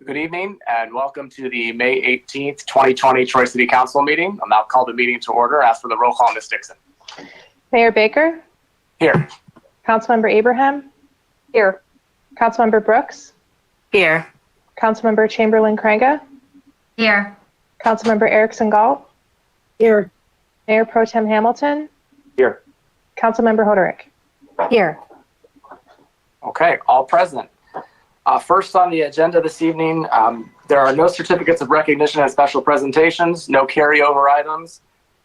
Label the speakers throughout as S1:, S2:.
S1: Good evening and welcome to the May 18th, 2020 Troy City Council meeting. I'll now call the meeting to order. Ask for the roll call, Ms. Dixon.
S2: Mayor Baker?
S1: Here.
S2: Councilmember Abraham?
S3: Here.
S2: Councilmember Brooks?
S3: Here.
S2: Councilmember Chamberlain-Kranga?
S3: Here.
S2: Councilmember Erickson-Galt?
S3: Here.
S2: Mayor Pro Tem Hamilton?
S1: Here.
S2: Councilmember Hoderick?
S3: Here.
S1: Okay, all present. First on the agenda this evening, there are no certificates of recognition and special presentations, no carryover items,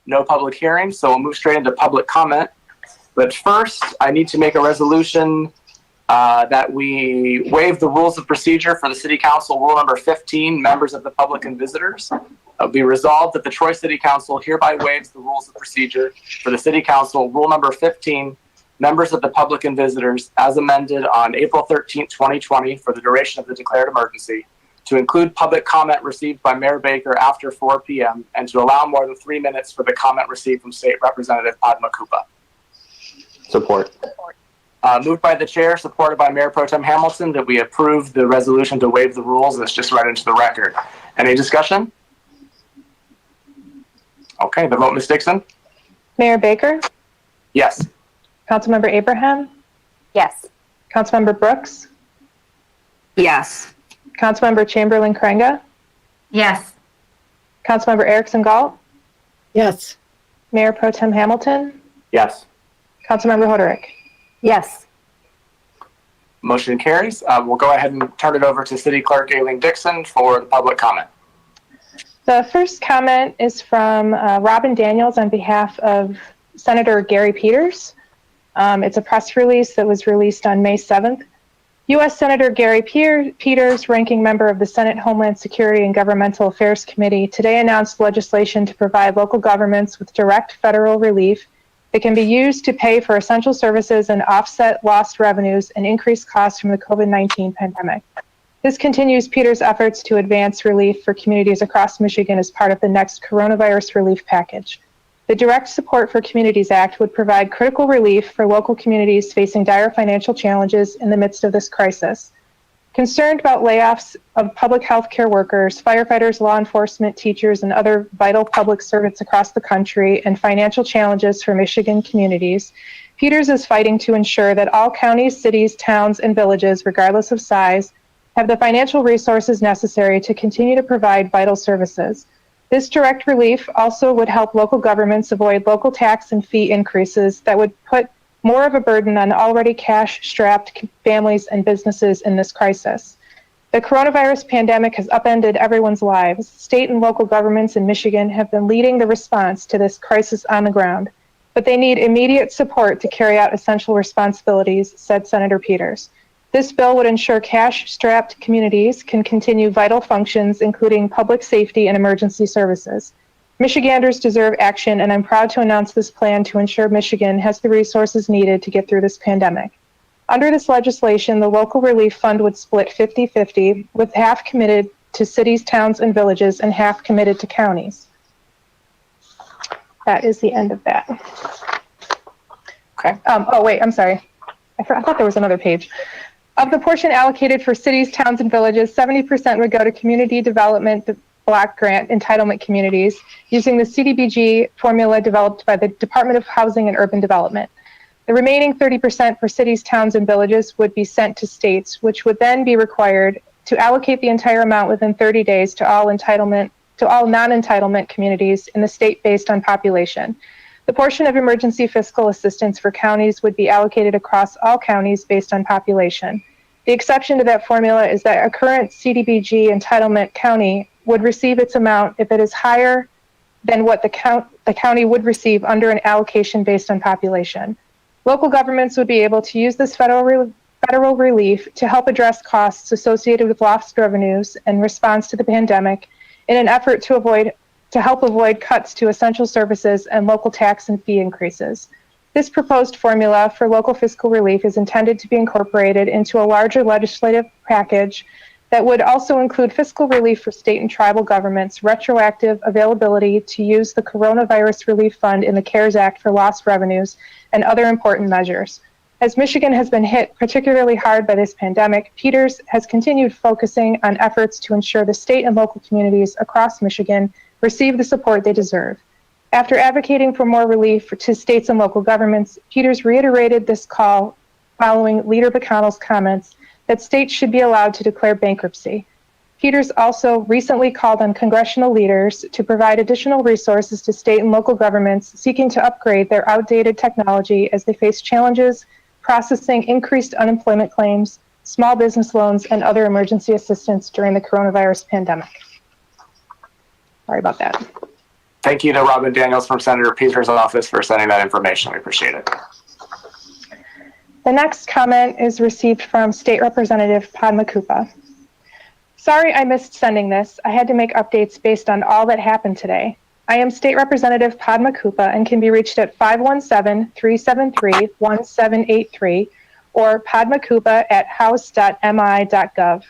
S1: no public hearings, so we'll move straight into public comment. But first, I need to make a resolution that we waive the rules of procedure for the City Council Rule number 15, members of the public and visitors. It will be resolved that the Troy City Council hereby waives the rules of procedure for the City Council Rule number 15, members of the public and visitors, as amended on April 13, 2020, for the duration of the declared emergency, to include public comment received by Mayor Baker after 4 p.m. and to allow more than 3 minutes for the comment received from State Representative Padma Kupa.
S4: Support.
S1: Moved by the chair, supported by Mayor Pro Tem Hamilton, that we approve the resolution to waive the rules. That's just read into the record. Any discussion? Okay, the vote, Ms. Dixon?
S2: Mayor Baker?
S1: Yes.
S2: Councilmember Abraham?
S3: Yes.
S2: Councilmember Brooks?
S3: Yes.
S2: Councilmember Chamberlain-Kranga?
S3: Yes.
S2: Councilmember Erickson-Galt?
S3: Yes.
S2: Mayor Pro Tem Hamilton?
S1: Yes.
S2: Councilmember Hoderick?
S3: Yes.
S1: Motion carries. We'll go ahead and turn it over to City Clerk Aileen Dixon for the public comment.
S2: The first comment is from Robin Daniels on behalf of Senator Gary Peters. It's a press release that was released on May 7th. U.S. Senator Gary Peters, ranking member of the Senate Homeland Security and Governmental Affairs Committee, today announced legislation to provide local governments with direct federal relief that can be used to pay for essential services and offset lost revenues and increased costs from the COVID-19 pandemic. This continues Peters' efforts to advance relief for communities across Michigan as part of the next coronavirus relief package. The Direct Support for Communities Act would provide critical relief for local communities facing dire financial challenges in the midst of this crisis. Concerned about layoffs of public health care workers, firefighters, law enforcement, teachers, and other vital public servants across the country and financial challenges for Michigan communities, Peters is fighting to ensure that all counties, cities, towns, and villages, regardless of size, have the financial resources necessary to continue to provide vital services. This direct relief also would help local governments avoid local tax and fee increases that would put more of a burden on already cash-strapped families and businesses in this crisis. The coronavirus pandemic has upended everyone's lives. State and local governments in Michigan have been leading the response to this crisis on the ground, but they need immediate support to carry out essential responsibilities, said Senator Peters. This bill would ensure cash-strapped communities can continue vital functions, including public safety and emergency services. Michiganders deserve action, and I'm proud to announce this plan to ensure Michigan has the resources needed to get through this pandemic. Under this legislation, the local relief fund would split 50-50, with half committed to cities, towns, and villages, and half committed to counties. That is the end of that.
S1: Okay.
S2: Oh, wait, I'm sorry. I thought there was another page. Of the portion allocated for cities, towns, and villages, 70% would go to community development block grant entitlement communities using the CDBG formula developed by the Department of Housing and Urban Development. The remaining 30% for cities, towns, and villages would be sent to states, which would then be required to allocate the entire amount within 30 days to all non-entitlement communities in the state based on population. The portion of emergency fiscal assistance for counties would be allocated across all counties based on population. The exception to that formula is that a current CDBG entitlement county would receive its amount if it is higher than what the county would receive under an allocation based on population. Local governments would be able to use this federal relief to help address costs associated with lost revenues in response to the pandemic in an effort to help avoid cuts to essential services and local tax and fee increases. This proposed formula for local fiscal relief is intended to be incorporated into a larger legislative package that would also include fiscal relief for state and tribal governments, retroactive availability to use the Coronavirus Relief Fund in the CARES Act for lost revenues, and other important measures. As Michigan has been hit particularly hard by this pandemic, Peters has continued focusing on efforts to ensure the state and local communities across Michigan receive the support they deserve. After advocating for more relief to states and local governments, Peters reiterated this call following Leader McConnell's comments that states should be allowed to declare bankruptcy. Peters also recently called on congressional leaders to provide additional resources to state and local governments seeking to upgrade their outdated technology as they face challenges processing increased unemployment claims, small business loans, and other emergency assistance during the coronavirus pandemic. Sorry about that.
S1: Thank you to Robin Daniels from Senator Peters' office for sending that information. We appreciate it.
S2: The next comment is received from State Representative Padma Kupa. Sorry I missed sending this. I had to make updates based on all that happened today. I am State Representative Padma Kupa and can be reached at 517-373-1783 or padmakupa@house.mi.gov.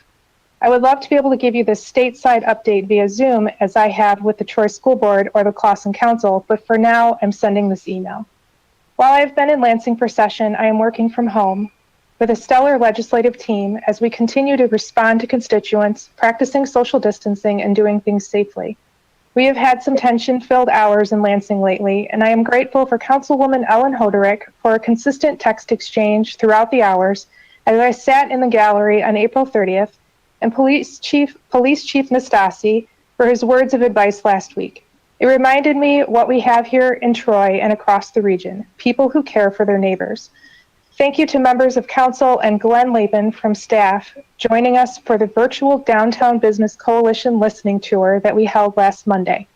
S2: I would love to be able to give you this stateside update via Zoom as I have with the Troy School Board or the Clawson Council, but for now I'm sending this email. While I have been in Lansing for session, I am working from home with a stellar legislative team as we continue to respond to constituents, practicing social distancing and doing things safely. We have had some tension-filled hours in Lansing lately, and I am grateful for Councilwoman Ellen Hoderick for a consistent text exchange throughout the hours as I sat in the gallery on April 30th, and Police Chief Nastasi for his words of advice last week. It reminded me what we have here in Troy and across the region, people who care for their neighbors. Thank you to members of council and Glenn Laban from staff joining us for the virtual Downtown Business Coalition listening tour that we held last Monday.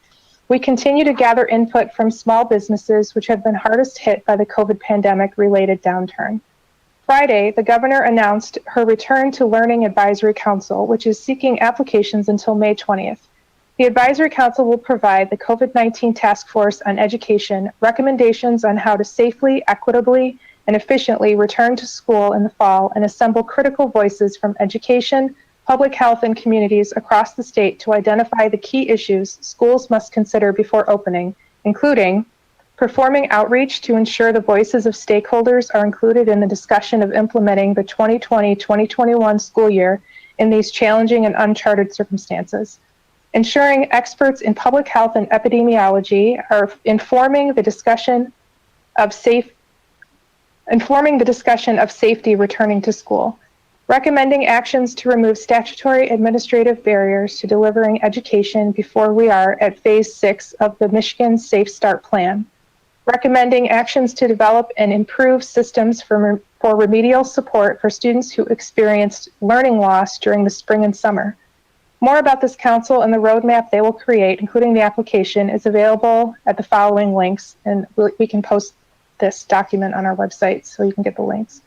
S2: We continue to gather input from small businesses which have been hardest hit by the COVID pandemic-related downturn. Friday, the governor announced her return to Learning Advisory Council, which is seeking applications until May 20th. The Advisory Council will provide the COVID-19 Task Force on Education recommendations on how to safely, equitably, and efficiently return to school in the fall and assemble critical voices from education, public health, and communities across the state to identify the key issues schools must consider before opening, including performing outreach to ensure the voices of stakeholders are included in the discussion of implementing the 2020-2021 school year in these challenging and uncharted circumstances, ensuring experts in public health and epidemiology are informing the discussion of safety returning to school, recommending actions to remove statutory administrative barriers to delivering education before we are at phase 6 of the Michigan Safe Start Plan, recommending actions to develop and improve systems for remedial support for students who experienced learning loss during the spring and summer. More about this council and the roadmap they will create, including the application, is available at the following links, and we can post this document on our website so you can get the links.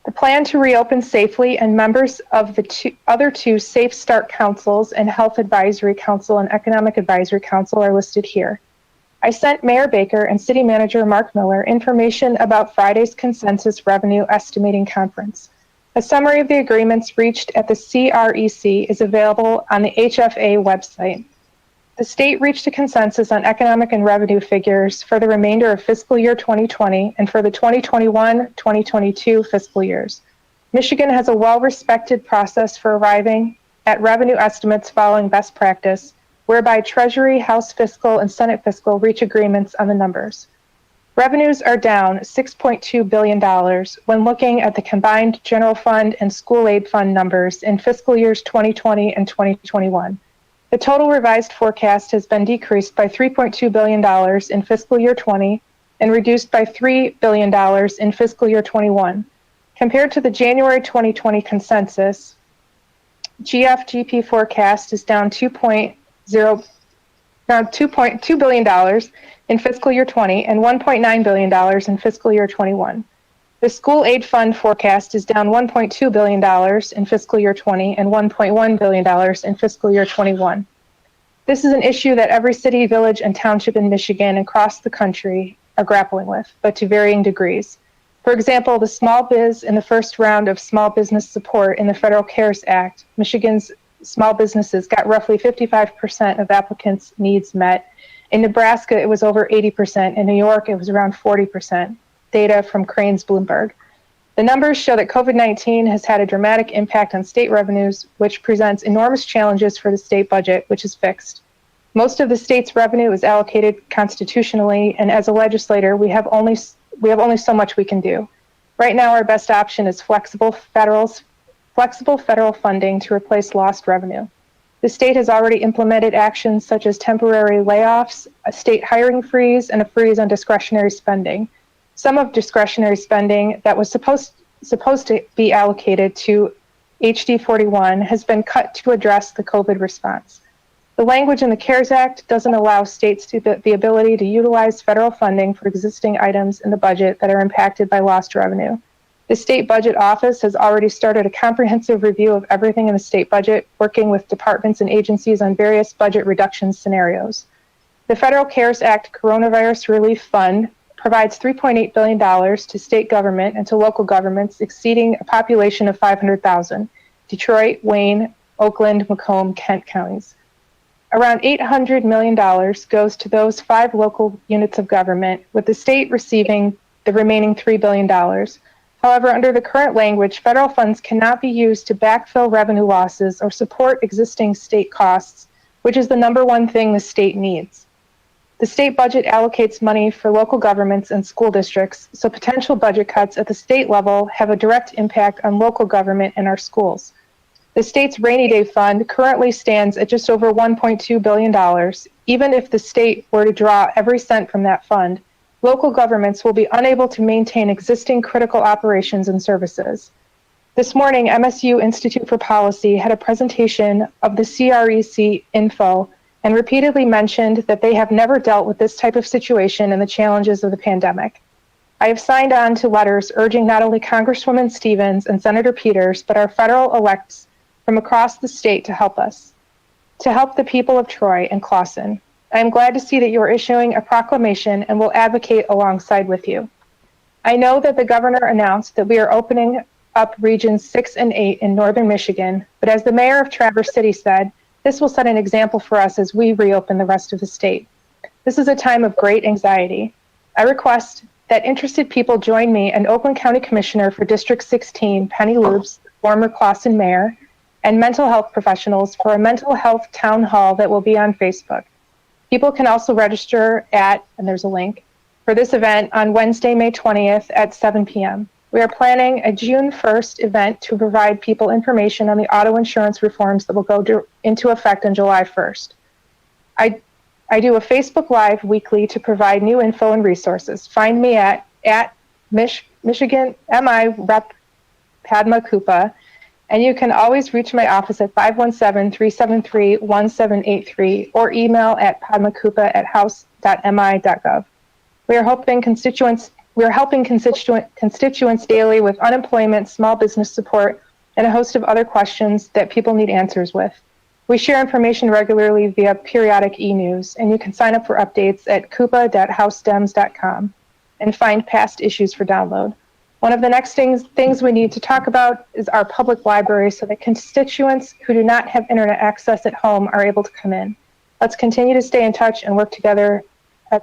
S2: The plan to reopen safely and members of the other two Safe Start Councils and Health Advisory Council and Economic Advisory Council are listed here. I sent Mayor Baker and City Manager Mark Miller information about Friday's Consensus Revenue Estimating Conference. A summary of the agreements reached at the CREC is available on the HFA website. The state reached a consensus on economic and revenue figures for the remainder of fiscal year 2020 and for the 2021-2022 fiscal years. Michigan has a well-respected process for arriving at revenue estimates following best practice, whereby Treasury, House Fiscal, and Senate Fiscal reach agreements on the numbers. Revenues are down $6.2 billion when looking at the combined general fund and school aid fund numbers in fiscal years 2020 and 2021. The total revised forecast has been decreased by $3.2 billion in fiscal year 20 and reduced by $3 billion in fiscal year 21. Compared to the January 2020 consensus, GFGP forecast is down $2.2 billion in fiscal year 20 and $1.9 billion in fiscal year 21. The school aid fund forecast is down $1.2 billion in fiscal year 20 and $1.1 billion in fiscal year 21. This is an issue that every city, village, and township in Michigan and across the country are grappling with, but to varying degrees. For example, the small biz in the first round of small business support in the Federal CARES Act, Michigan's small businesses got roughly 55% of applicants' needs met. In Nebraska, it was over 80%. In New York, it was around 40%. Data from Crane's Bloomberg. The numbers show that COVID-19 has had a dramatic impact on state revenues, which presents enormous challenges for the state budget, which is fixed. Most of the state's revenue is allocated constitutionally, and as a legislator, we have only so much we can do. Right now, our best option is flexible federal funding to replace lost revenue. The state has already implemented actions such as temporary layoffs, a state hiring freeze, and a freeze on discretionary spending. Some of discretionary spending that was supposed to be allocated to HD 41 has been cut to address the COVID response. The language in the CARES Act doesn't allow states the ability to utilize federal funding for existing items in the budget that are impacted by lost revenue. The State Budget Office has already started a comprehensive review of everything in the state budget, working with departments and agencies on various budget reduction scenarios. The Federal CARES Act Coronavirus Relief Fund provides $3.8 billion to state government and to local governments exceeding a population of 500,000, Detroit, Wayne, Oakland, Macomb, Kent counties. Around $800 million goes to those 5 local units of government, with the state receiving the remaining $3 billion. However, under the current language, federal funds cannot be used to backfill revenue losses or support existing state costs, which is the number one thing the state needs. The state budget allocates money for local governments and school districts, so potential budget cuts at the state level have a direct impact on local government and our schools. The state's rainy day fund currently stands at just over $1.2 billion. Even if the state were to draw every cent from that fund, local governments will be unable to maintain existing critical operations and services. This morning, MSU Institute for Policy had a presentation of the CREC info and repeatedly mentioned that they have never dealt with this type of situation and the challenges of the pandemic. I have signed on to letters urging not only Congresswoman Stevens and Senator Peters, but our federal elects from across the state to help us, to help the people of Troy and Clawson. I am glad to see that you are issuing a proclamation and will advocate alongside with you. I know that the governor announced that we are opening up regions 6 and 8 in northern Michigan, but as the mayor of Traverse City said, this will set an example for us as we reopen the rest of the state. This is a time of great anxiety. I request that interested people join me and Oakland County Commissioner for District 16, Penny Loops, former Clawson mayor, and mental health professionals for a mental health town hall that will be on Facebook. People can also register at, and there's a link, for this event on Wednesday, May 20th at 7 p.m. We are planning a June 1st event to provide people information on the auto insurance reforms that will go into effect on July 1st. I do a Facebook Live weekly to provide new info and resources. Find me at Michigan MI Rep Padma Kupa, and you can always reach my office at 517-373-1783 or email at padmakupa@house.mi.gov. We are helping constituents daily with unemployment, small business support, and a host of other questions that people need answers with. We share information regularly via periodic e-news, and you can sign up for updates at kupa.housedems.com and find past issues for download. One of the next things we need to talk about is our public library so that constituents who do not have internet access at home are able to come in. Let's continue to stay in touch and work together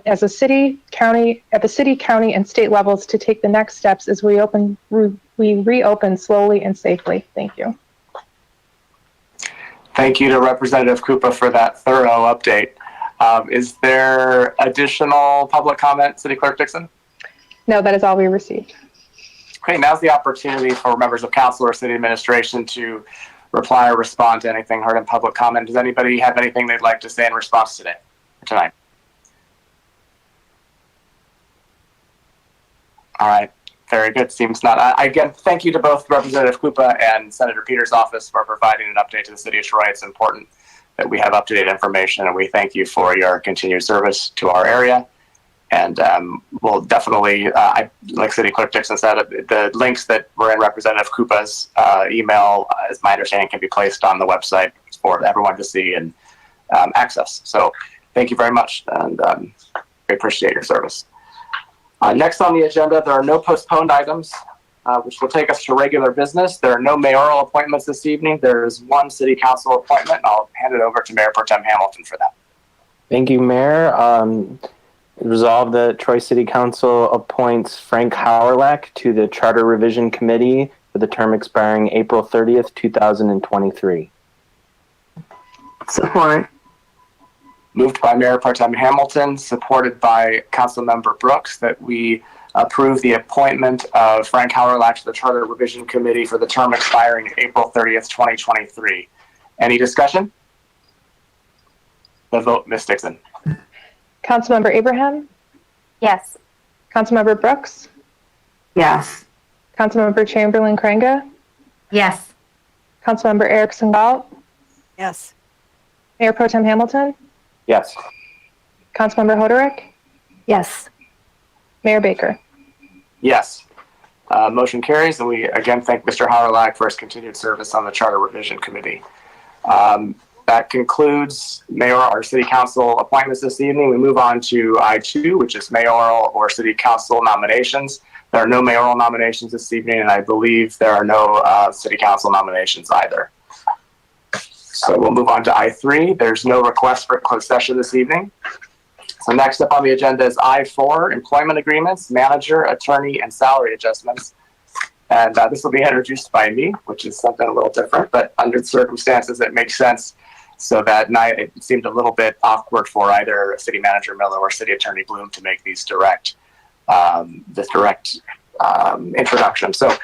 S2: as a city, county, and state levels to take the next steps as we reopen slowly and safely. Thank you.
S1: Thank you to Representative Kupa for that thorough update. Is there additional public comment, City Clerk Dixon?
S2: No, that is all we received.
S1: Okay, now's the opportunity for members of council or city administration to reply or respond to anything heard in public comment. Does anybody have anything they'd like to say in response tonight? All right, very good. Seems not. Again, thank you to both Representative Kupa and Senator Peters' office for providing an update to the city of Troy. It's important that we have up-to-date information, and we thank you for your continued service to our area. And we'll definitely, like City Clerk Dixon said, the links that were in Representative Kupa's email, as my understanding, can be placed on the website for everyone to see and access. So thank you very much, and we appreciate your service. Next on the agenda, there are no postponed items, which will take us to regular business. There are no mayoral appointments this evening. There is one city council appointment. I'll hand it over to Mayor Pro Tem Hamilton for that.
S4: Thank you, Mayor. Resolved that Troy City Council appoints Frank Howrlack to the Charter Revision Committee for the term expiring April 30th, 2023.
S3: Support.
S1: Moved by Mayor Pro Tem Hamilton, supported by Councilmember Brooks, that we approve the appointment of Frank Howrlack to the Charter Revision Committee for the term expiring April 30th, 2023. Any discussion? The vote, Ms. Dixon.
S2: Councilmember Abraham,
S3: Yes.
S2: Councilmember Brooks,
S3: Yes.
S2: Councilmember Chamberlain-Crainga,
S3: Yes.
S2: Councilmember Erickson Galt,
S3: Yes.
S2: Mayor Pro Tem Hamilton,
S4: Yes.
S2: Councilmember Hoderick,
S3: Yes.
S2: Mayor Baker.
S1: Yes. Motion carries, and we again thank Mr. Howrlack for his continued service on the Charter Revision Committee. That concludes our City Council appointments this evening. We move on to I-2, which is mayoral or City Council nominations. There are no mayoral nominations this evening, and I believe there are no City Council nominations either. So we'll move on to I-3. There's no request for closed session this evening. So next up on the agenda is I-4, employment agreements, manager, attorney, and salary adjustments. And this will be introduced by me, which is something a little different, but under the circumstances, it makes sense. So that night, it seemed a little bit awkward for either City Manager Miller or City Attorney Bloom to make these direct introduction. So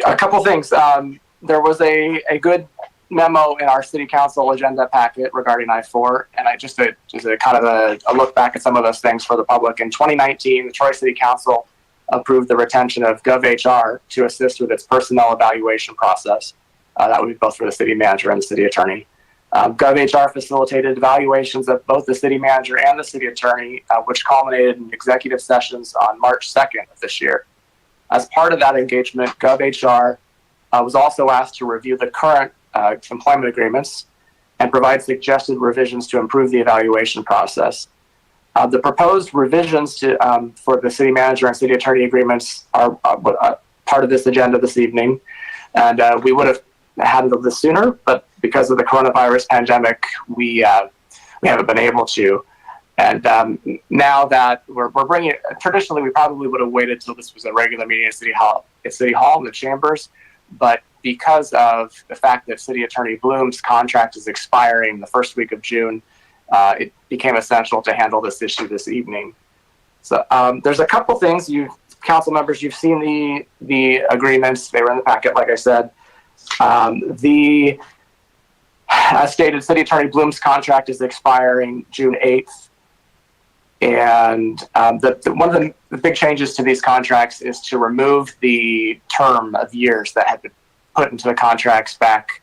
S1: a couple things. There was a good memo in our City Council agenda packet regarding I-4, and I just a kind of a look back at some of those things for the public. In 2019, the Troy City Council approved the retention of GovHR to assist with its personnel evaluation process. That would be both for the City Manager and the City Attorney. GovHR facilitated evaluations of both the City Manager and the City Attorney, which culminated in executive sessions on March 2nd of this year. As part of that engagement, GovHR was also asked to review the current employment agreements and provide suggested revisions to improve the evaluation process. The proposed revisions for the City Manager and City Attorney agreements are part of this agenda this evening, and we would have handled this sooner, but because of the coronavirus pandemic, we haven't been able to. And now that we're bringing it, traditionally we probably would have waited till this was a regular meeting at City Hall in the chambers, but because of the fact that City Attorney Bloom's contract is expiring the first week of June, it became essential to handle this issue this evening. So there's a couple things council members, you've seen the agreements. They were in the packet, like I said. As stated, City Attorney Bloom's contract is expiring June 8th. And one of the big changes to these contracts is to remove the term of years that had been put into the contracts back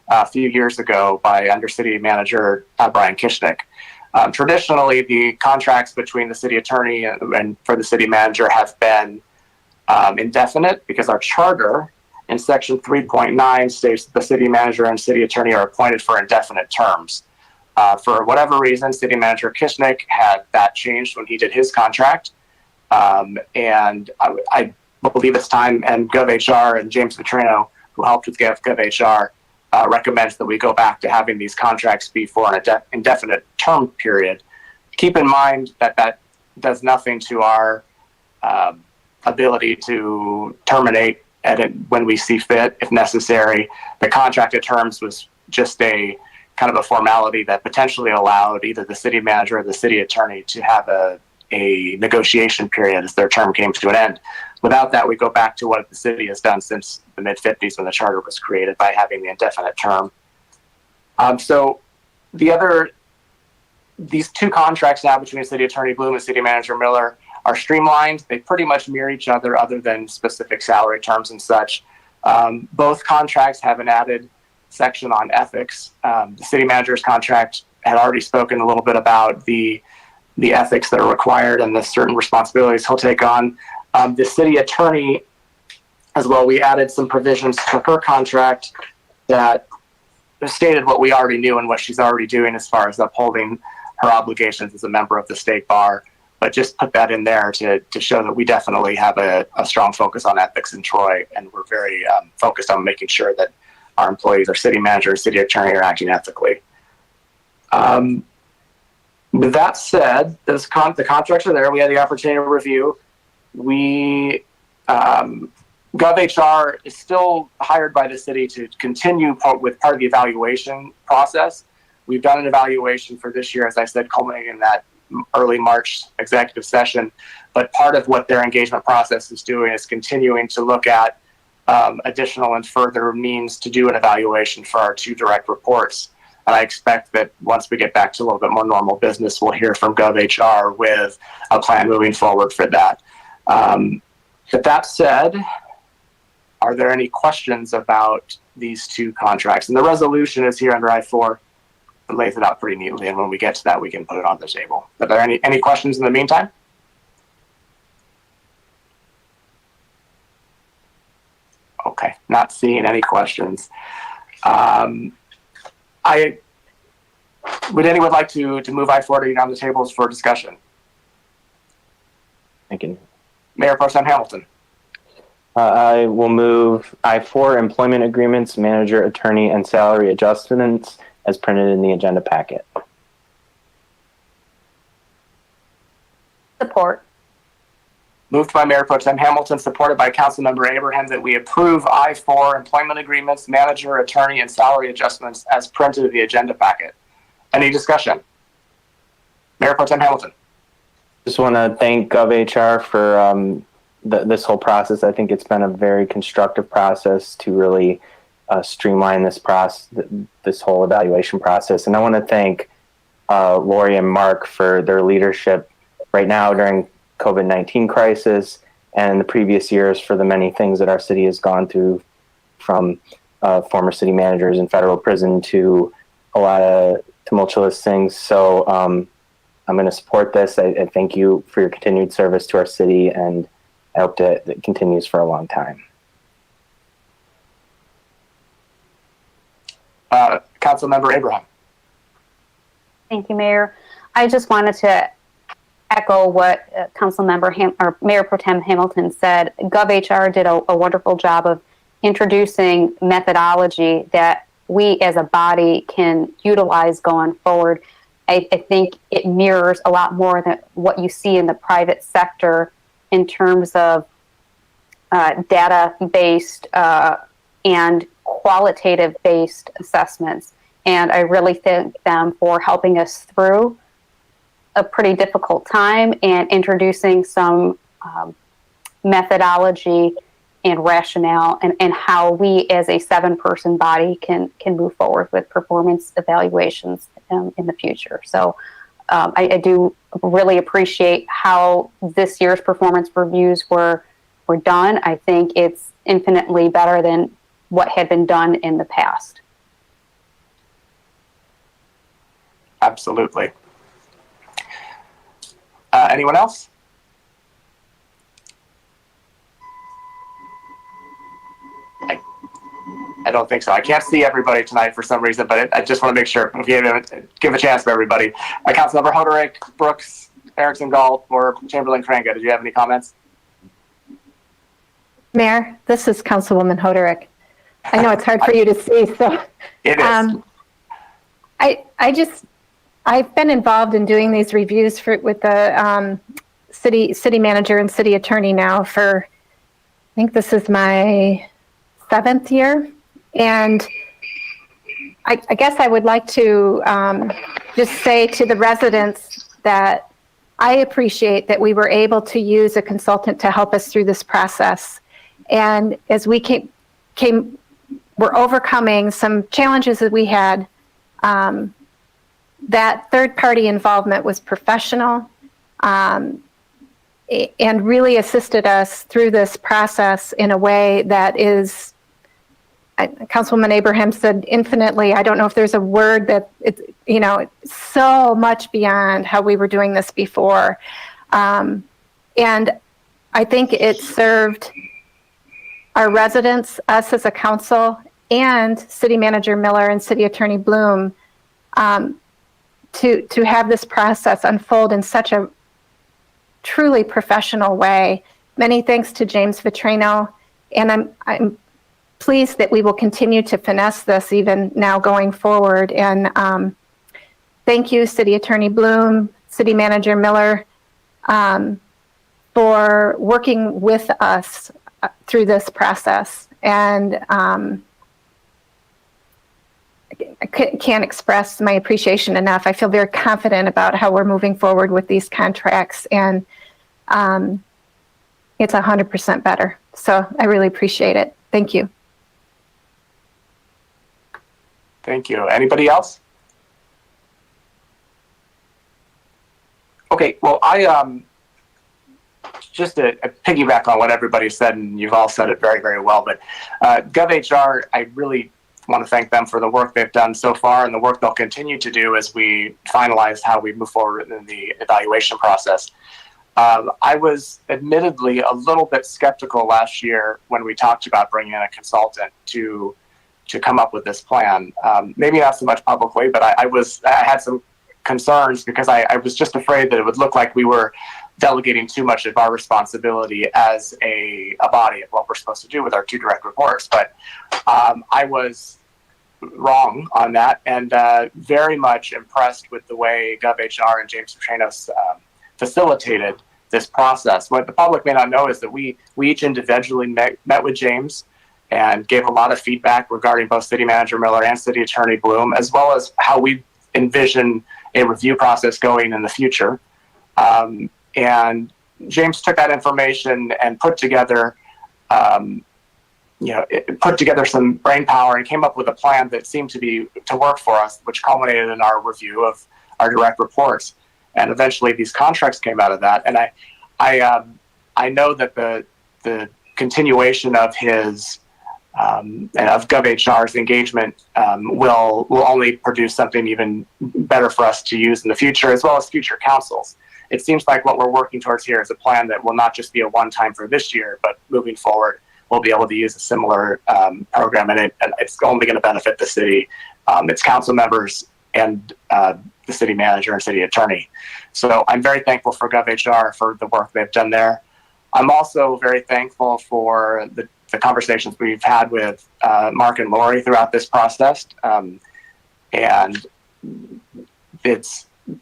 S1: a few years ago by Under City Manager Brian Kishnick. Traditionally, the contracts between the City Attorney and for the City Manager have been indefinite, because our charter in section 3.9 states that the City Manager and City Attorney are appointed for indefinite terms. For whatever reason, City Manager Kishnick had that changed when he did his contract. And I believe it's time, and GovHR and James Vitrino, who helped with GovHR, recommends that we go back to having these contracts be for an indefinite term period. Keep in mind that does nothing to our ability to terminate when we see fit, if necessary. The contracted terms was just a kind of a formality that potentially allowed either the City Manager or the City Attorney to have a negotiation period as their term came to an end. Without that, we go back to what the city has done since the mid-50s when the charter was created, by having the indefinite term. So these two contracts now between City Attorney Bloom and City Manager Miller are streamlined. They pretty much mirror each other than specific salary terms and such. Both contracts have an added section on ethics. The City Manager's contract had already spoken a little bit about the ethics that are required and the certain responsibilities he'll take on. The City Attorney, as well, we added some provisions to her contract that stated what we already knew and what she's already doing as far as upholding her obligations as a member of the state bar, but just put that in there to show that we definitely have a strong focus on ethics in Troy, and we're very focused on making sure that our employees, our City Manager, City Attorney, are acting ethically. With that said, the contracts are there. We had the opportunity to review. GovHR is still hired by the city to continue with part of the evaluation process. We've done an evaluation for this year, as I said, culminating in that early March executive session. But part of what their engagement process is doing is continuing to look at additional and further means to do an evaluation for our 2 direct reports. And I expect that once we get back to a little bit more normal business, we'll hear from GovHR with a plan moving forward for that. With that said, are there any questions about these 2 contracts? And the resolution is here under I-4. It lays it out pretty neatly, and when we get to that, we can put it on the table. Are there any questions in the meantime? Okay, not seeing any questions. Would anyone like to move I-40 on the tables for discussion?
S4: I can.
S1: Mayor Pro Tem Hamilton.
S4: I will move I-4 employment agreements, manager, attorney, and salary adjustments as printed in the agenda packet.
S3: Support.
S1: Moved by Mayor Pro Tem Hamilton, supported by Councilmember Abraham, that we approve I-4 employment agreements, manager, attorney, and salary adjustments as printed in the agenda packet. Any discussion? Mayor Pro Tem Hamilton.
S4: Just want to thank GovHR for this whole process. I think it's been a very constructive process to really streamline this whole evaluation process. And I want to thank Lori and Mark for their leadership right now during COVID-19 crisis and the previous years for the many things that our city has gone through, from former city managers in federal prison to a lot of tumultuous things. So I'm going to support this. I thank you for your continued service to our city, and I hope that it continues for a long time.
S1: Councilmember Abraham.
S5: Thank you, Mayor. I just wanted to echo what Mayor Pro Tem Hamilton said. GovHR did a wonderful job of introducing methodology that we as a body can utilize going forward. I think it mirrors a lot more than what you see in the private sector in terms of data-based and qualitative-based assessments. And I really thank them for helping us through a pretty difficult time and introducing some methodology and rationale and how we as a 7-person body can move forward with performance evaluations in the future. So I do really appreciate how this year's performance reviews were done. I think it's infinitely better than what had been done in the past.
S1: Absolutely. Anyone else? I don't think so. I can't see everybody tonight for some reason, but I just want to make sure, give a chance for everybody. Councilmember Hoderick, Brooks, Erickson Galt, or Chamberlain Kranga, did you have any comments?
S3: Mayor, this is Councilwoman Hoderick. I know it's hard for you to see, so.
S1: It is.
S3: I've been involved in doing these reviews with the city manager and city attorney now for, I think this is my 7th year. And I guess I would like to just say to the residents that I appreciate that we were able to use a consultant to help us through this process. And as we we're overcoming some challenges that we had. That third-party involvement was professional and really assisted us through this process in a way that is, Councilwoman Abraham said, infinitely. I don't know if there's a word that it's so much beyond how we were doing this before. And I think it served our residents, us as a council, and City Manager Miller and City Attorney Bloom to have this process unfold in such a truly professional way. Many thanks to James Vitrino, and I'm pleased that we will continue to finesse this even now going forward. And thank you, City Attorney Bloom, City Manager Miller, for working with us through this process. And I can't express my appreciation enough. I feel very confident about how we're moving forward with these contracts, and it's 100% better. So I really appreciate it. Thank you.
S1: Thank you. Anybody else? Okay, well, I just to piggyback on what everybody said, and you've all said it very, very well, but GovHR, I really want to thank them for the work they've done so far and the work they'll continue to do as we finalize how we move forward in the evaluation process. I was admittedly a little bit skeptical last year when we talked about bringing in a consultant to come up with this plan. Maybe not so much publicly, but I had some concerns because I was just afraid that it would look like we were delegating too much of our responsibility as a body of what we're supposed to do with our 2 direct reports. But I was wrong on that, and very much impressed with the way GovHR and James Petranos facilitated this process. What the public may not know is that we each individually met with James and gave a lot of feedback regarding both City Manager Miller and City Attorney Bloom, as well as how we envision a review process going in the future. And James took that information and put together some brain power and came up with a plan that seemed to work for us, which culminated in our review of our direct reports. And eventually these contracts came out of that. And I know that the continuation of his of GovHR's engagement will only produce something even better for us to use in the future, as well as future councils. It seems like what we're working towards here is a plan that will not just be a one-time for this year, but moving forward, we'll be able to use a similar program, and it's only going to benefit the city, its council members, and the city manager and city attorney. So I'm very thankful for GovHR for the work they've done there. I'm also very thankful for the conversations we've had with Mark and Lori throughout this process. And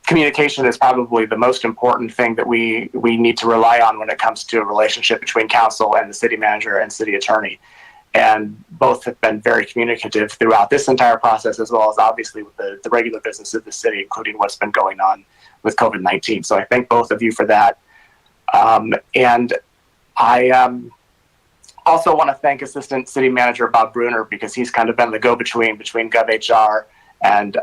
S1: communication is probably the most important thing that we need to rely on when it comes to a relationship between council and the city manager and city attorney. And both have been very communicative throughout this entire process, as well as obviously with the regular business of the city, including what's been going on with COVID-19. So I thank both of you for that. And I also want to thank Assistant City Manager Bob Bruner, because he's kind of been the go-between between GovHR and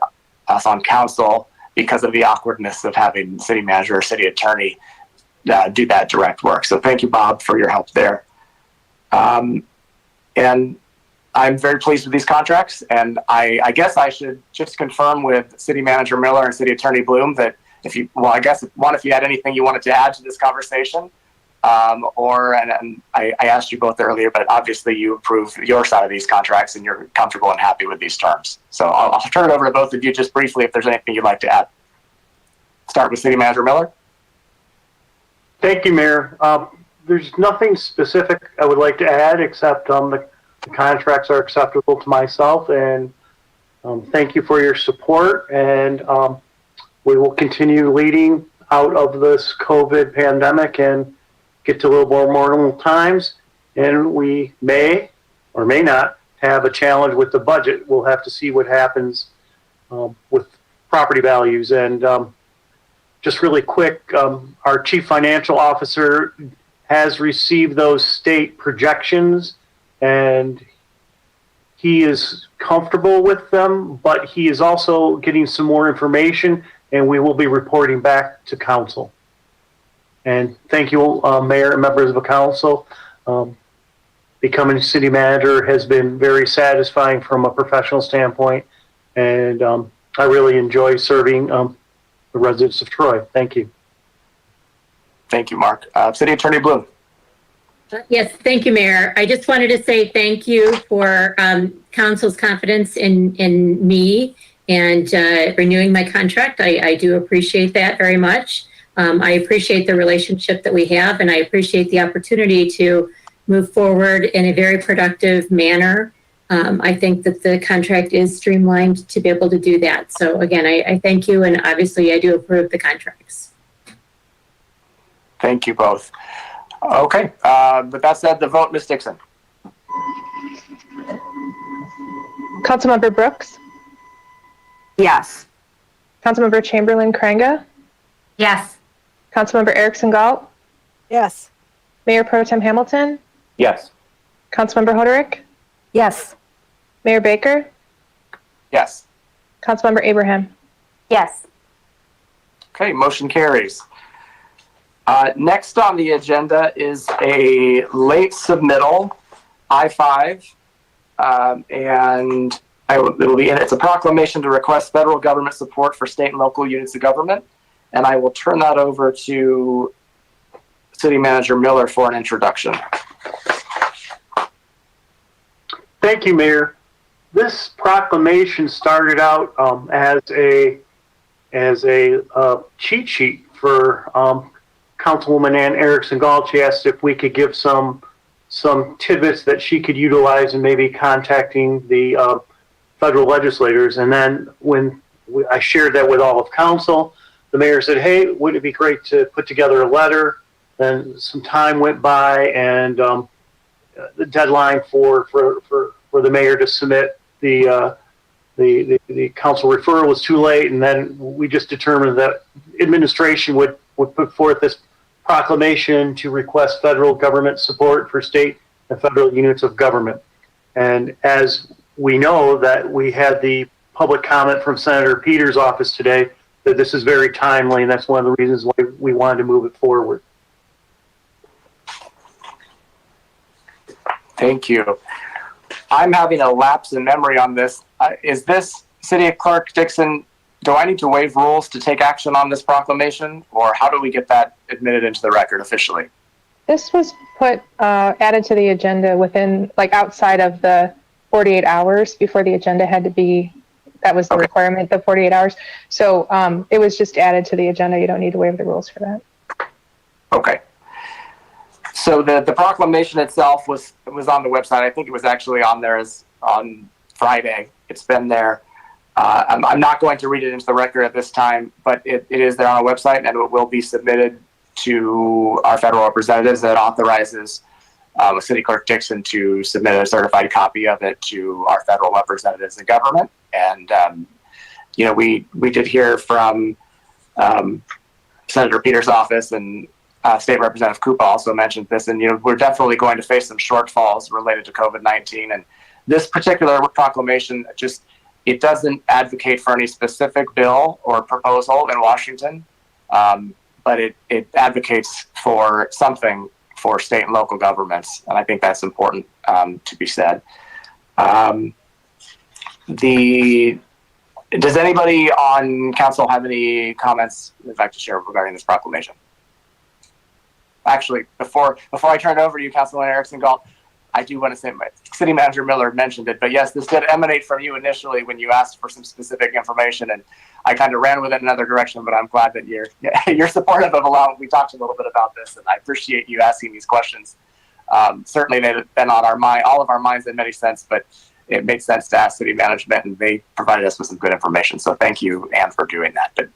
S1: us on council, because of the awkwardness of having city manager or city attorney do that direct work. So thank you, Bob, for your help there. And I'm very pleased with these contracts. And I guess I should just confirm with City Manager Miller and City Attorney Bloom that if you had anything you wanted to add to this conversation, and I asked you both earlier, but obviously you approve your side of these contracts and you're comfortable and happy with these terms. So I'll turn it over to both of you just briefly if there's anything you'd like to add. Start with City Manager Miller.
S6: Thank you, Mayor. There's nothing specific I would like to add except the contracts are acceptable to myself, and thank you for your support, and we will continue leading out of this COVID pandemic and get to a little more normal times, and we may or may not have a challenge with the budget. We'll have to see what happens with property values. And just really quick, our Chief Financial Officer has received those state projections, and he is comfortable with them, but he is also getting some more information, and we will be reporting back to council. And thank you, Mayor and members of the council. Becoming city manager has been very satisfying from a professional standpoint, and I really enjoy serving the residents of Troy. Thank you.
S1: Thank you, Mark. City Attorney Bloom.
S7: Yes, thank you, Mayor. I just wanted to say thank you for council's confidence in me and renewing my contract. I do appreciate that very much. I appreciate the relationship that we have, and I appreciate the opportunity to move forward in a very productive manner I think that the contract is streamlined to be able to do that. So again, I thank you, and obviously I do approve the contracts.
S1: Thank you both. Okay, with that said, the vote, Ms. Dixon.
S2: Councilmember Brooks,
S5: Yes.
S2: Councilmember Chamberlain Kranga,
S5: Yes.
S2: Councilmember Erickson Galt,
S8: Yes.
S2: Mayor Pro Tem Hamilton,
S4: Yes.
S2: Councilmember Hoderick,
S3: Yes.
S2: Mayor Baker,
S1: Yes.
S2: Councilmember Abraham.
S5: Yes.
S1: Okay, motion carries. Next on the agenda is a late submittal, I-5, and it's a proclamation to request federal government support for state and local units of government. And I will turn that over to City Manager Miller for an introduction.
S6: Thank you, Mayor. This proclamation started out as a cheat sheet for Councilwoman Ann Erickson Galt. She asked if we could give some tidbits that she could utilize in maybe contacting the federal legislators. And then when I shared that with all of council, the mayor said, "Hey, wouldn't it be great to put together a letter?" Then some time went by, and the deadline for the mayor to submit the council referral was too late, and then we just determined that administration would put forth this proclamation to request federal government support for state and federal units of government. And as we know that we had the public comment from Senator Peters' office today that this is very timely, and that's one of the reasons why we wanted to move it forward.
S1: Thank you. I'm having a lapse in memory on this. Is this City Clerk Dixon, do I need to waive rules to take action on this proclamation, or how do we get that admitted into the record officially?
S2: This was added to the agenda within, outside of the 48 hours before the agenda had to be, that was the requirement, the 48 hours. So it was just added to the agenda. You don't need to waive the rules for that. Okay.
S1: So the proclamation itself was on the website. I think it was actually on there on Friday. It's been there. I'm not going to read it into the record at this time, but it is there on our website, and it will be submitted to our federal representatives. That authorizes City Clerk Dixon to submit a certified copy of it to our federal representatives in government. And we did hear from Senator Peters' office, and State Representative Koopa also mentioned this, and we're definitely going to face some shortfalls related to COVID-19. And this particular proclamation it doesn't advocate for any specific bill or proposal in Washington, but it advocates for something for state and local governments, and I think that's important to be said. Does anybody on council have any comments they'd like to share regarding this proclamation? Actually, before I turn it over to you, Councilman Erickson Galt, I do want to say, City Manager Miller mentioned it, but yes, this did emanate from you initially when you asked for some specific information, and I kind of ran with it in another direction, but I'm glad that you're supportive of allowing. We talked a little bit about this, and I appreciate you asking these questions. Certainly they've been on all of our minds in many sense, but it made sense to ask city management, and they provided us with some good information. So thank you, Ann, for doing that. But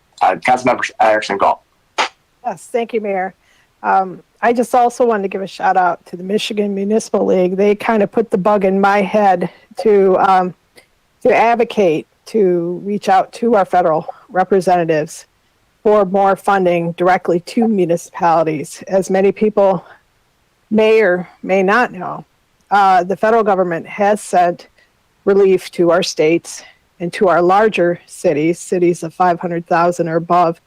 S1: Councilmember Erickson Galt.
S8: Yes, thank you, Mayor. I just also wanted to give a shout out to the Michigan Municipal League. They kind of put the bug in my head to advocate, to reach out to our federal representatives for more funding directly to municipalities. As many people may or may not know, the federal government has sent relief to our states and to our larger cities of 500,000 or above.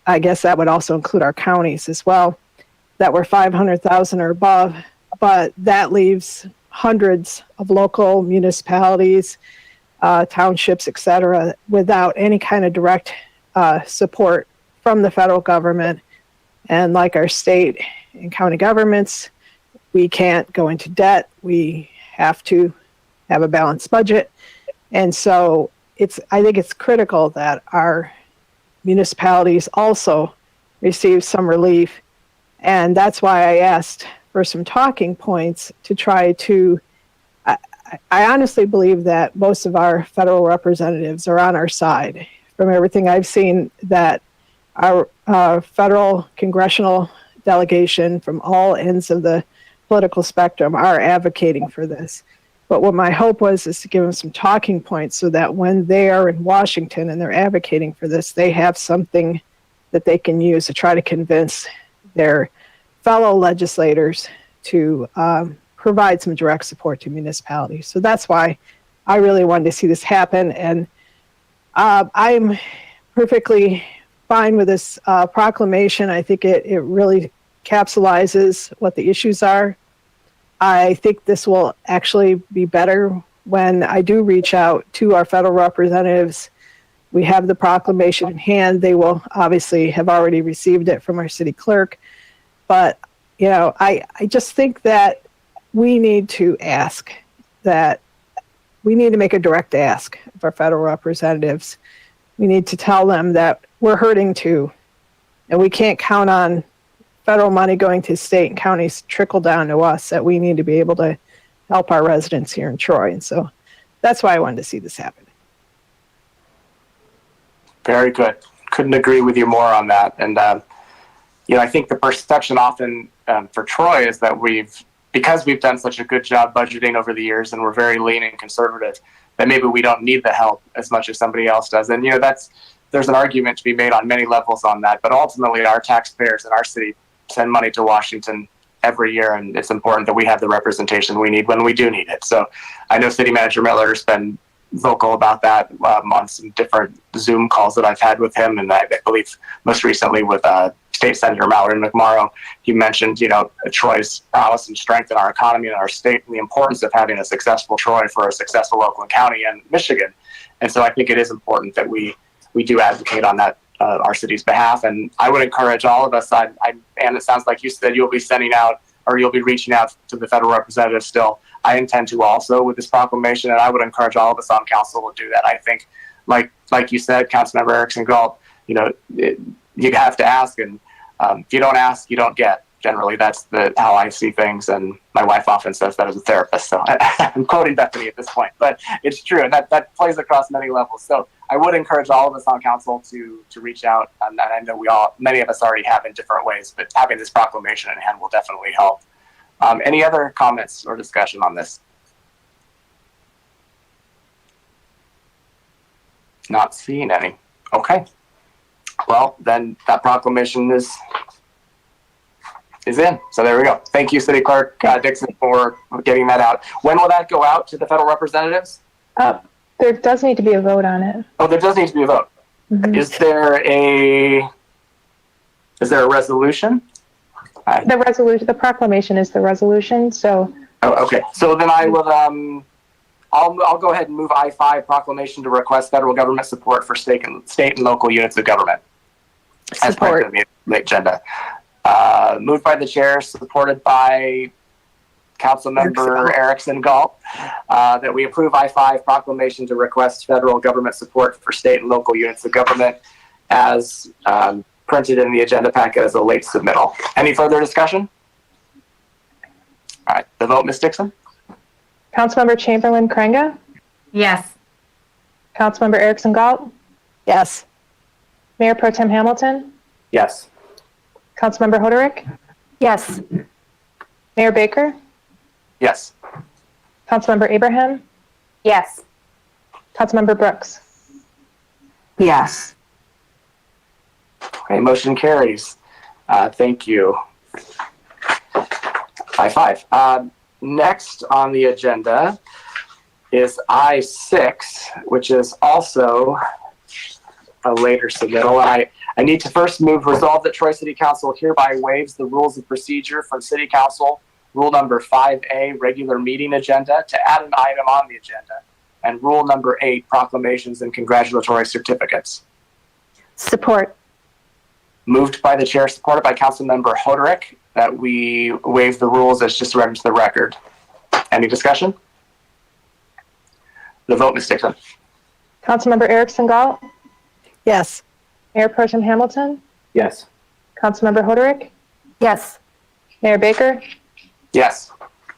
S8: I guess that would also include our counties as well, that were 500,000 or above, but that leaves hundreds of local municipalities, townships, et cetera, without any kind of direct support from the federal government. And like our state and county governments, we can't go into debt. We have to have a balanced budget. And so I think it's critical that our municipalities also receive some relief. And that's why I asked for some talking points to try to, I honestly believe that most of our federal representatives are on our side. From everything I've seen, that our federal congressional delegation from all ends of the political spectrum are advocating for this. But what my hope was is to give them some talking points so that when they are in Washington and they're advocating for this, they have something that they can use to try to convince their fellow legislators to provide some direct support to municipalities. So that's why I really wanted to see this happen. And I'm perfectly fine with this proclamation. I think it really capsulizes what the issues are. I think this will actually be better when I do reach out to our federal representatives. We have the proclamation in hand. They will obviously have already received it from our city clerk. But, you know, I just think that we need to ask, that we need to make a direct ask of our federal representatives. We need to tell them that we're hurting too, and we can't count on federal money going to state and counties trickle down to us, that we need to be able to help our residents here in Troy. And so that's why I wanted to see this happen.
S1: Very good. Couldn't agree with you more on that. And, you know, I think the perception often for Troy is that because we've done such a good job budgeting over the years and we're very lean and conservative, that maybe we don't need the help as much as somebody else does. And, you know, there's an argument to be made on many levels on that. But ultimately, our taxpayers in our city send money to Washington every year, and it's important that we have the representation we need when we do need it. So I know City Manager Miller has been vocal about that on some different Zoom calls that I've had with him, and I believe most recently with State Senator Mallory McMorrow. He mentioned, you know, Troy's prowess and strength in our economy and our state, and the importance of having a successful Troy for a successful Oakland County and Michigan. And so I think it is important that we do advocate on that our city's behalf. And I would encourage all of us, and it sounds like you said you'll be sending out, or you'll be reaching out to the federal representatives still. I intend to also with this proclamation, and I would encourage all of us on council to do that. I think, like you said, Councilmember Erickson Galt, you know, you have to ask, and if you don't ask, you don't get. Generally, that's how I see things, and my wife often says that as a therapist. So I'm quoting Bethany at this point, but it's true, and that plays across many levels. So I would encourage all of us on council to reach out, and I know many of us already have in different ways, but having this proclamation in hand will definitely help. Any other comments or discussion on this? Not seeing any. Okay. Well, then that proclamation is in. So there we go. Thank you, City Clerk Dixon, for getting that out. When will that go out to the federal representatives?
S2: There does need to be a vote on it.
S1: Oh, there does need to be a vote. Mm-hmm. Is there a resolution?
S2: The proclamation is the resolution. So. Oh,
S1: okay. So then I will. I'll go ahead and move I-5 proclamation to request federal government support for state and local units of government. As part of the agenda. Moved by the chair, supported by Councilmember Erickson Galt, that we approve I-5 proclamation to request federal government support for state and local units of government as printed in the agenda packet as a late submittal. Any further discussion? All right, the vote, Ms. Dixon?
S2: Councilmember Chamberlain Krenga?
S7: Yes.
S2: Councilmember Erickson Galt?
S8: Yes.
S2: Mayor Pro Tem Hamilton?
S4: Yes.
S2: Councilmember Hoderick?
S3: Yes.
S2: Mayor Baker?
S1: Yes.
S2: Councilmember Abraham?
S5: Yes.
S2: Councilmember Brooks?
S9: Yes.
S1: Okay, motion carries. Thank you. I-5. Next on the agenda is I-6, which is also a later submittal. I need to first move resolve that Troy City Council hereby waives the rules of procedure from City Council Rule number 5A, regular meeting agenda, to add an item on the agenda, and Rule number 8, proclamations and congratulatory certificates.
S3: Support.
S1: Moved by the chair, supported by Councilmember Hoderick, that we waive the rules as just read into the record. Any discussion? The vote, Ms. Dixon.
S2: Councilmember Erickson Galt?
S8: Yes.
S2: Mayor Pro Tem Hamilton?
S4: Yes.
S2: Councilmember Hoderick?
S3: Yes.
S2: Mayor Baker?
S1: Yes.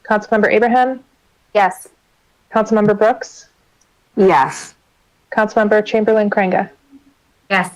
S2: Councilmember Abraham?
S5: Yes.
S2: Councilmember Brooks,
S9: Yes.
S2: Councilmember Chamberlain Craig.
S5: Yes.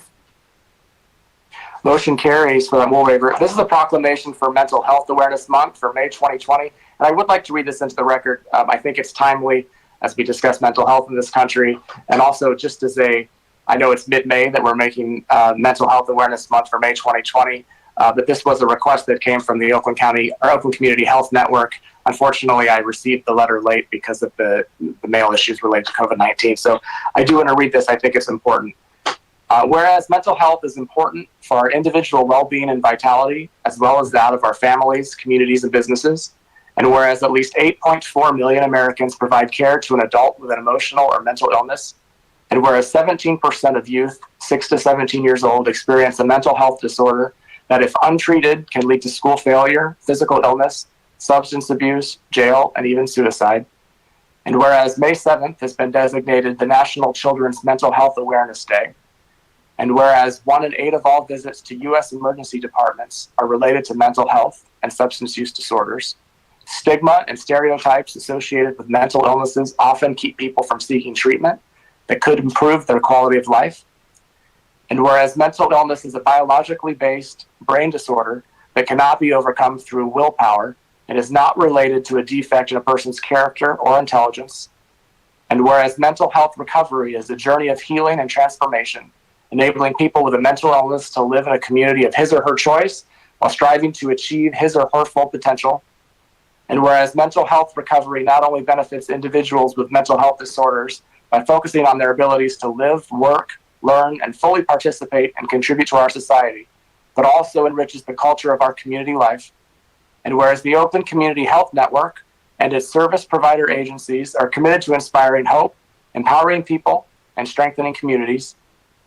S1: Motion carries for that rule waiver. This is a proclamation for Mental Health Awareness Month for May 2020. And I would like to read this into the record. I think it's timely as we discuss mental health in this country. And also just as I know it's mid-May that we're making Mental Health Awareness Month for May 2020. But this was a request that came from the Oakland Community Health Network. Unfortunately, I received the letter late because of the mail issues related to COVID-19. So I do want to read this. I think it's important. Whereas mental health is important for our individual well-being and vitality, as well as that of our families, communities, and businesses, and whereas at least 8.4 million Americans provide care to an adult with an emotional or mental illness, and whereas 17% of youth 6 to 17 years old experience a mental health disorder that, if untreated, can lead to school failure, physical illness, substance abuse, jail, and even suicide. And whereas May 7th has been designated the National Children's Mental Health Awareness Day, and whereas 1 in 8 of all visits to U.S. emergency departments are related to mental health and substance use disorders, stigma and stereotypes associated with mental illnesses often keep people from seeking treatment that could improve their quality of life. And whereas mental illness is a biologically based brain disorder that cannot be overcome through willpower and is not related to a defect in a person's character or intelligence, and whereas mental health recovery is a journey of healing and transformation, enabling people with a mental illness to live in a community of his or her choice while striving to achieve his or her full potential. And whereas mental health recovery not only benefits individuals with mental health disorders by focusing on their abilities to live, work, learn, and fully participate and contribute to our society, but also enriches the culture of our community life. And whereas the Oakland Community Health Network and its service provider agencies are committed to inspiring hope, empowering people, and strengthening communities,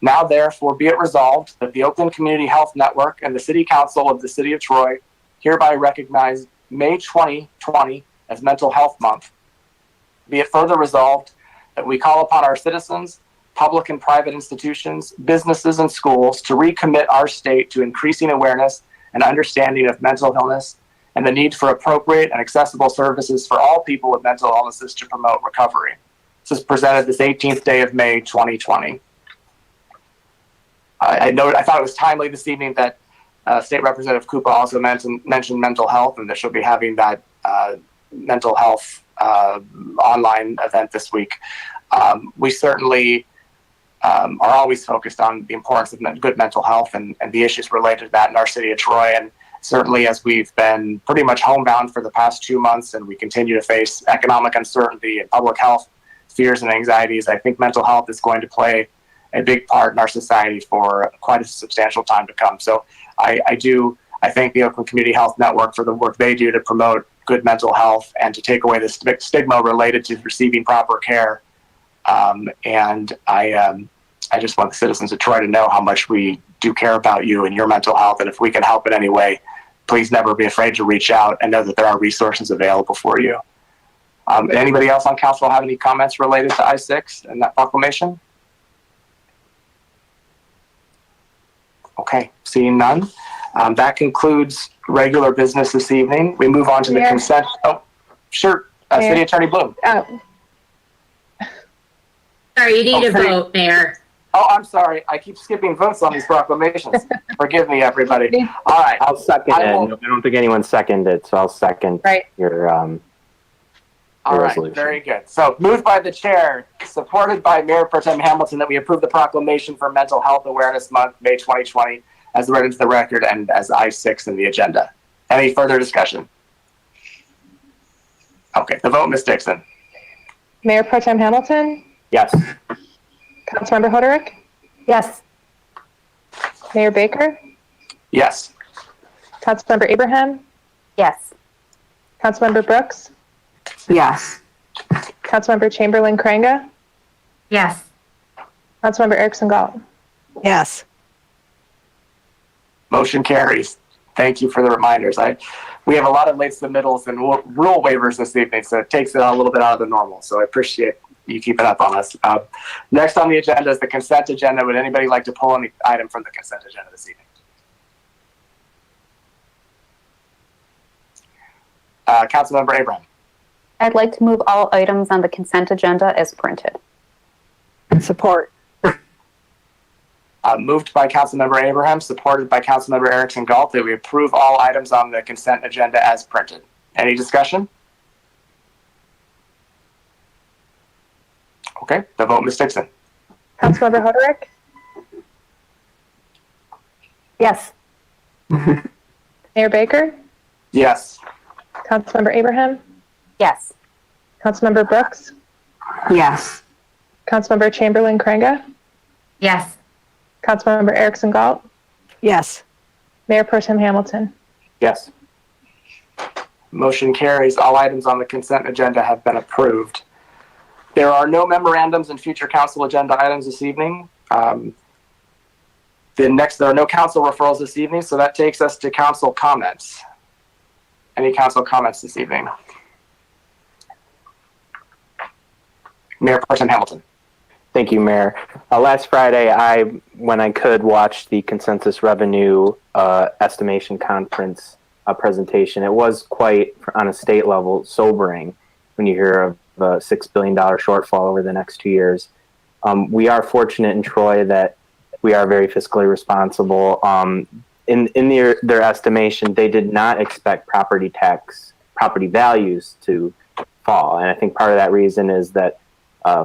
S1: now therefore be it resolved that the Oakland Community Health Network and the City Council of the City of Troy hereby recognize May 2020 as Mental Health Month. Be it further resolved that we call upon our citizens, public and private institutions, businesses, and schools to recommit our state to increasing awareness and understanding of mental illness and the need for appropriate and accessible services for all people with mental illnesses to promote recovery. This is presented this 18th day of May 2020. I thought it was timely this evening that State Representative Koopa also mentioned mental health, and that she'll be having that mental health online event this week. We certainly are always focused on the importance of good mental health and the issues related to that in our city of Troy. And certainly as we've been pretty much homebound for the past 2 months and we continue to face economic uncertainty and public health fears and anxieties, I think mental health is going to play a big part in our society for quite a substantial time to come. So I thank the Oakland Community Health Network for the work they do to promote good mental health and to take away the stigma related to receiving proper care. And I just want the citizens of Troy to know how much we do care about you and your mental health. And if we can help in any way, please never be afraid to reach out and know that there are resources available for you. Anybody else on council have any comments related to I-6 and that proclamation? Okay, seeing none. That concludes regular business this evening. We move on to the consent. Oh, sure. City Attorney Bloom.
S7: Sorry, you need a vote, Mayor.
S1: Oh, I'm sorry. I keep skipping votes on these proclamations. Forgive me, everybody. All right.
S4: I'll second it. I don't think anyone seconded it, so I'll second your
S1: all right,
S4: resolution.
S1: very good. So moved by the chair, supported by Mayor Pro Tem Hamilton, that we approve the proclamation for Mental Health Awareness Month, May 2020, as read into the record and as I-6 in the agenda. Any further discussion? Okay, the vote, Ms. Dixon.
S2: Mayor Pro Tem Hamilton,
S4: Yes.
S2: Councilmember Hoderick,
S3: Yes.
S2: Mayor Baker,
S1: Yes.
S2: Councilmember Abraham,
S5: Yes.
S2: Councilmember Brooks,
S9: Yes.
S2: Councilmember Chamberlain Craig,
S5: Yes.
S2: Councilmember Erickson Galt.
S8: Yes.
S1: Motion carries. Thank you for the reminders. We have a lot of late submittals and rule waivers this evening, so it takes it a little bit out of the normal. So I appreciate you keeping up on us. Next on the agenda is the consent agenda. Would anybody like to pull any item from the consent agenda this evening? Councilmember Abraham.
S5: I'd like to move all items on the consent agenda as printed.
S8: Support.
S1: Moved by Councilmember Abraham, supported by Councilmember Erickson Galt, that we approve all items on the consent agenda as printed. Any discussion? Okay, the vote, Ms. Dixon.
S2: Councilmember Hoderick,
S3: Yes.
S2: Mayor Baker,
S1: Yes.
S2: Councilmember Abraham,
S5: Yes.
S2: Councilmember Brooks,
S9: Yes.
S2: Councilmember Chamberlain Craig,
S7: Yes.
S2: Councilmember Erickson Galt,
S8: Yes.
S2: Mayor Pro Tem Hamilton.
S1: Yes. Motion carries. All items on the consent agenda have been approved. There are no memorandums and future council agenda items this evening. There are no council referrals this evening, so that takes us to council comments. Any council comments this evening? Mayor Pro Tem Hamilton.
S4: Thank you, Mayor. Last Friday, when I could, watch the consensus revenue estimation conference presentation. It was quite, on a state level, sobering when you hear of a $6 billion shortfall over the next 2 years. We are fortunate in Troy that we are very fiscally responsible. In their estimation, they did not expect property values to fall. And I think part of that reason is that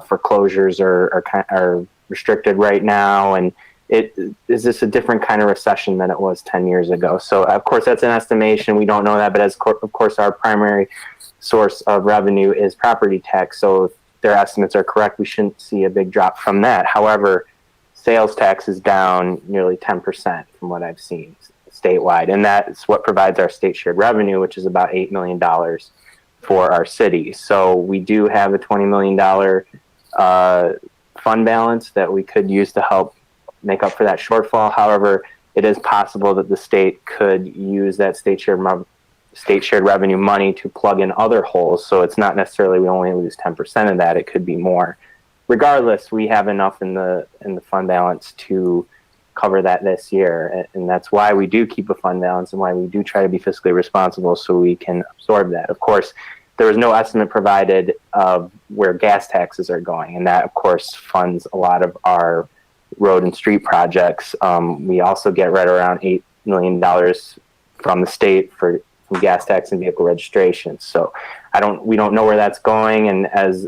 S4: foreclosures are restricted right now, and is this a different kind of recession than it was 10 years ago. So of course that's an estimation, we don't know that, but of course our primary source of revenue is property tax. So if their estimates are correct, we shouldn't see a big drop from that. However, sales tax is down nearly 10% from what I've seen statewide, and that's what provides our state shared revenue, which is about $8 million for our city. So we do have a $20 million fund balance that we could use to help make up for that shortfall. However, it is possible that the state could use that state shared revenue money to plug in other holes. So it's not necessarily we only lose 10% of that, it could be more. Regardless, we have enough in the fund balance to cover that this year. And that's why we do keep a fund balance and why we do try to be fiscally responsible so we can absorb that. Of course, there was no estimate provided of where gas taxes are going. And that, of course, funds a lot of our road and street projects. We also get right around $8 million from the state from gas tax and vehicle registration. So we don't know where that's going. And as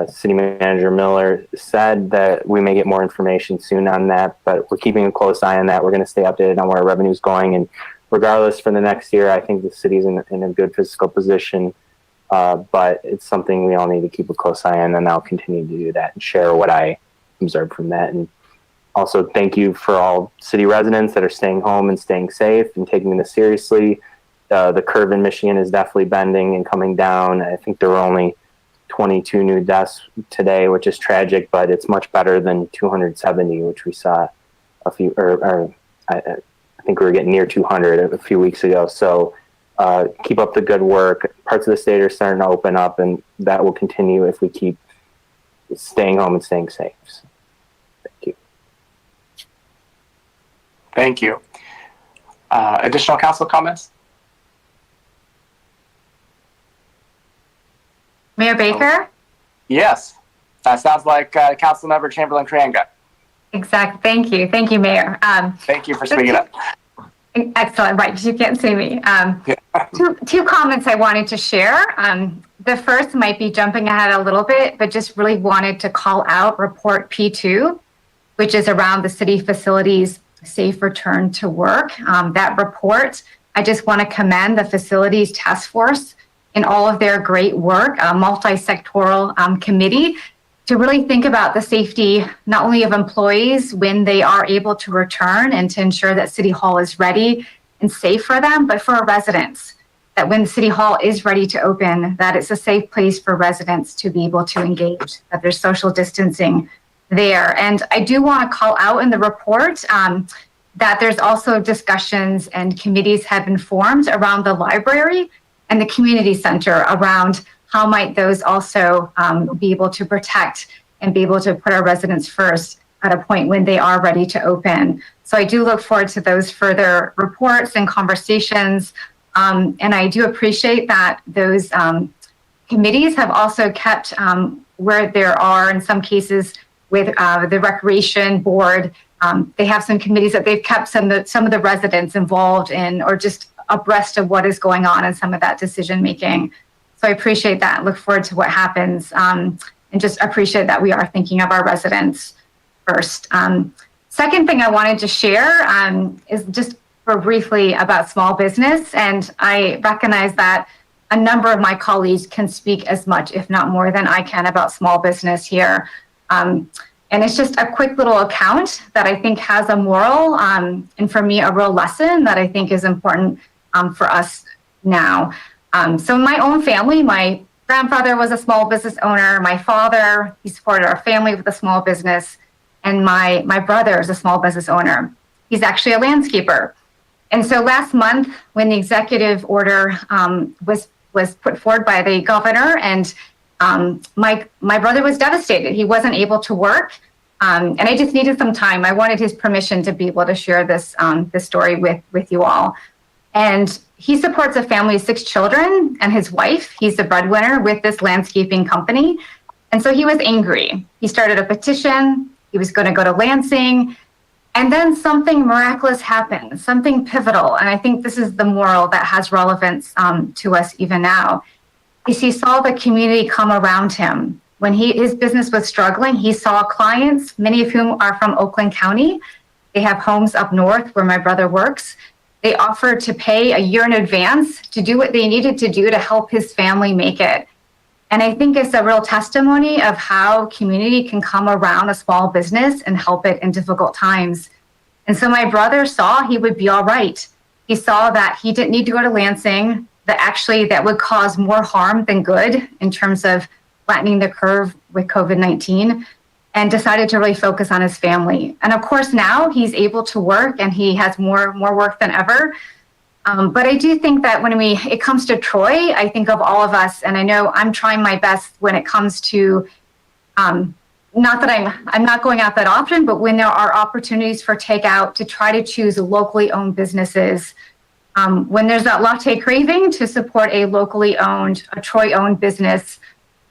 S4: City Manager Miller said, that we may get more information soon on that, but we're keeping a close eye on that. We're going to stay updated on where our revenue is going. And regardless, for the next year, I think the city's in a good fiscal position, but it's something we all need to keep a close eye on, and I'll continue to do that and share what I observed from that. And also thank you for all city residents that are staying home and staying safe and taking this seriously. The curve in Michigan is definitely bending and coming down. I think there were only 22 new deaths today, which is tragic, but it's much better than 270, which we saw I think we were getting near 200 a few weeks ago. So keep up the good work. Parts of the state are starting to open up, and that will continue if we keep staying home and staying safe. So, thank you.
S1: Thank you. Additional council comments?
S10: Mayor Baker?
S1: Yes. That sounds like Councilmember Chamberlain Craig.
S10: Exactly. Thank you. Thank you, Mayor.
S1: Thank you for speaking up.
S10: Excellent. Right, because you can't see me. Two comments I wanted to share. The first might be jumping ahead a little bit, but just really wanted to call out Report P2, which is around the city facilities safe return to work. That report, I just want to commend the Facilities Task Force in all of their great work, a multi-sectoral committee, to really think about the safety, not only of employees when they are able to return and to ensure that City Hall is ready and safe for them, but for our residents, that when City Hall is ready to open, that it's a safe place for residents to be able to engage, that there's social distancing there. And I do want to call out in the report that there's also discussions and committees have been formed around the library and the community center around how might those also be able to protect and be able to put our residents first at a point when they are ready to open. So I do look forward to those further reports and conversations. And I do appreciate that those committees have also kept where there are, in some cases, with the recreation board, they have some committees that they've kept some of the residents involved in, or just abreast of what is going on in some of that decision making. So I appreciate that. Look forward to what happens, and just appreciate that we are thinking of our residents first. Second thing I wanted to share is just briefly about small business, and I recognize that a number of my colleagues can speak as much, if not more, than I can about small business here. And it's just a quick little account that I think has a moral, and for me, a real lesson that I think is important for us now. So in my own family, my grandfather was a small business owner. My father, he supported our family with a small business. And my brother is a small business owner. He's actually a landscaper. And so last month, when the executive order was put forward by the governor, and my brother was devastated. He wasn't able to work, and I just needed some time. I wanted his permission to be able to share this story with you all. And he supports a family of 6 children and his wife. He's the breadwinner with this landscaping company. And so he was angry. He started a petition. He was going to go to Lansing. And then something miraculous happened, something pivotal. And I think this is the moral that has relevance to us even now. Is he saw the community come around him. When his business was struggling, he saw clients, many of whom are from Oakland County. They have homes up north where my brother works. They offered to pay a year in advance to do what they needed to do to help his family make it. And I think it's a real testimony of how community can come around a small business and help it in difficult times. And so my brother saw he would be all right. He saw that he didn't need to go to Lansing, that would cause more harm than good in terms of flattening the curve with COVID-19, and decided to really focus on his family. And of course, now he's able to work and he has more work than ever. But I do think that when it comes to Troy, I think of all of us, and I know I'm trying my best when it comes to, not that I'm not going out that often, but when there are opportunities for takeout, to try to choose locally owned businesses. When there's that latte craving, to support a locally owned, a Troy owned business,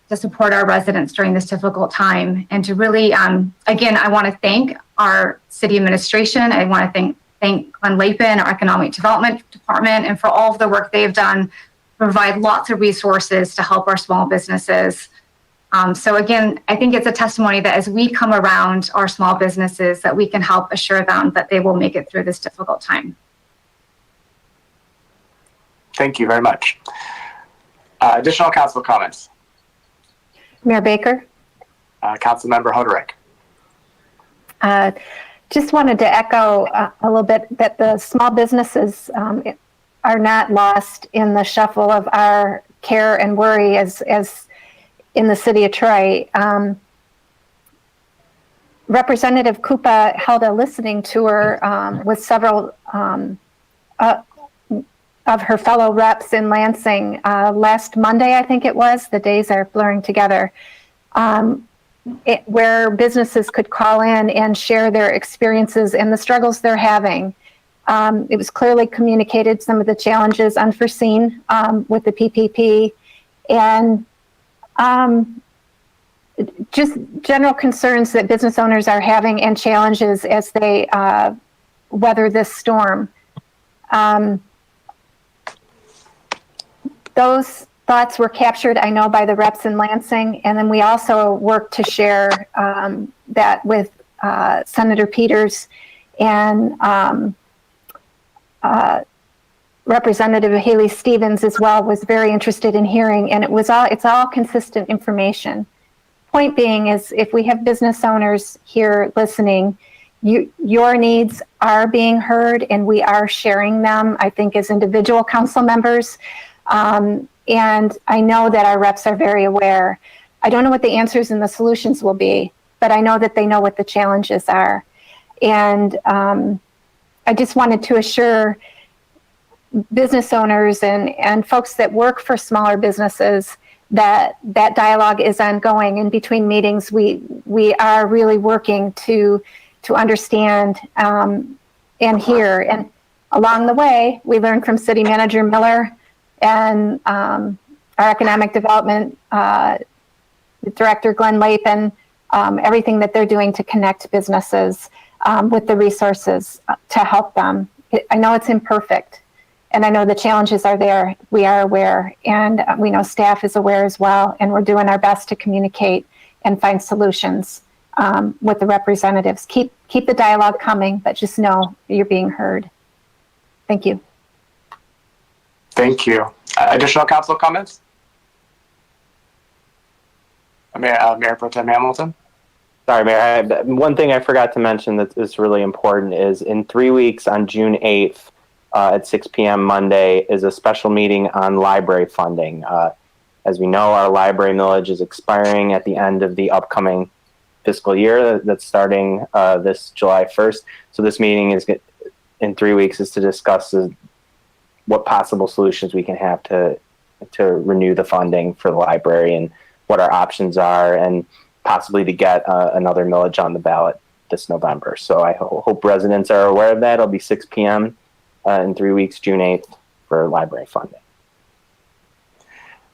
S10: to support our residents during this difficult time. And to really, again, I want to thank our city administration. I want to thank Glenn Lapin, our economic development department, and for all of the work they've done to provide lots of resources to help our small businesses. So again, I think it's a testimony that as we come around our small businesses, that we can help assure them that they will make it through this difficult time.
S1: Thank you very much. Additional council comments.
S3: Mayor Baker?
S1: Councilmember Hoderick.
S3: Just wanted to echo a little bit that the small businesses are not lost in the shuffle of our care and worry as in the city of Troy. Representative Koupa held a listening tour with several of her fellow reps in Lansing last Monday, I think it was. The days are blurring together. Where businesses could call in and share their experiences and the struggles they're having. It was clearly communicated some of the challenges unforeseen with the PPP, and just general concerns that business owners are having and challenges as they weather this storm. Those thoughts were captured, I know, by the reps in Lansing, and then we also worked to share that with Senator Peters and Representative Haley Stevens as well was very interested in hearing, and it's all consistent information. Point being is, if we have business owners here listening, your needs are being heard, and we are sharing them, I think, as individual council members. And I know that our reps are very aware. I don't know what the answers and the solutions will be, but I know that they know what the challenges are. And I just wanted to assure business owners and folks that work for smaller businesses that dialogue is ongoing. And between meetings, we are really working to understand and hear. And along the way, we learned from City Manager Miller and our economic development director, Glenn Lathan, everything that they're doing to connect businesses with the resources to help them. I know it's imperfect, and I know the challenges are there. We are aware, and we know staff is aware as well, and we're doing our best to communicate and find solutions with the representatives. Keep the dialogue coming, but just know you're being heard. Thank you.
S1: Thank you. Additional council comments? Mayor Pro Tem Hamilton?
S4: Sorry, Mayor. One thing I forgot to mention that is really important is in 3 weeks on June 8th at 6 p.m. Monday is a special meeting on library funding. As we know, our library millage is expiring at the end of the upcoming fiscal year that's starting this July 1st. So this meeting is in 3 weeks is to discuss what possible solutions we can have to renew the funding for the library and what our options are, and possibly to get another millage on the ballot this November. So I hope residents are aware of that. It'll be 6 p.m. In 3 weeks, June 8th, for library funding.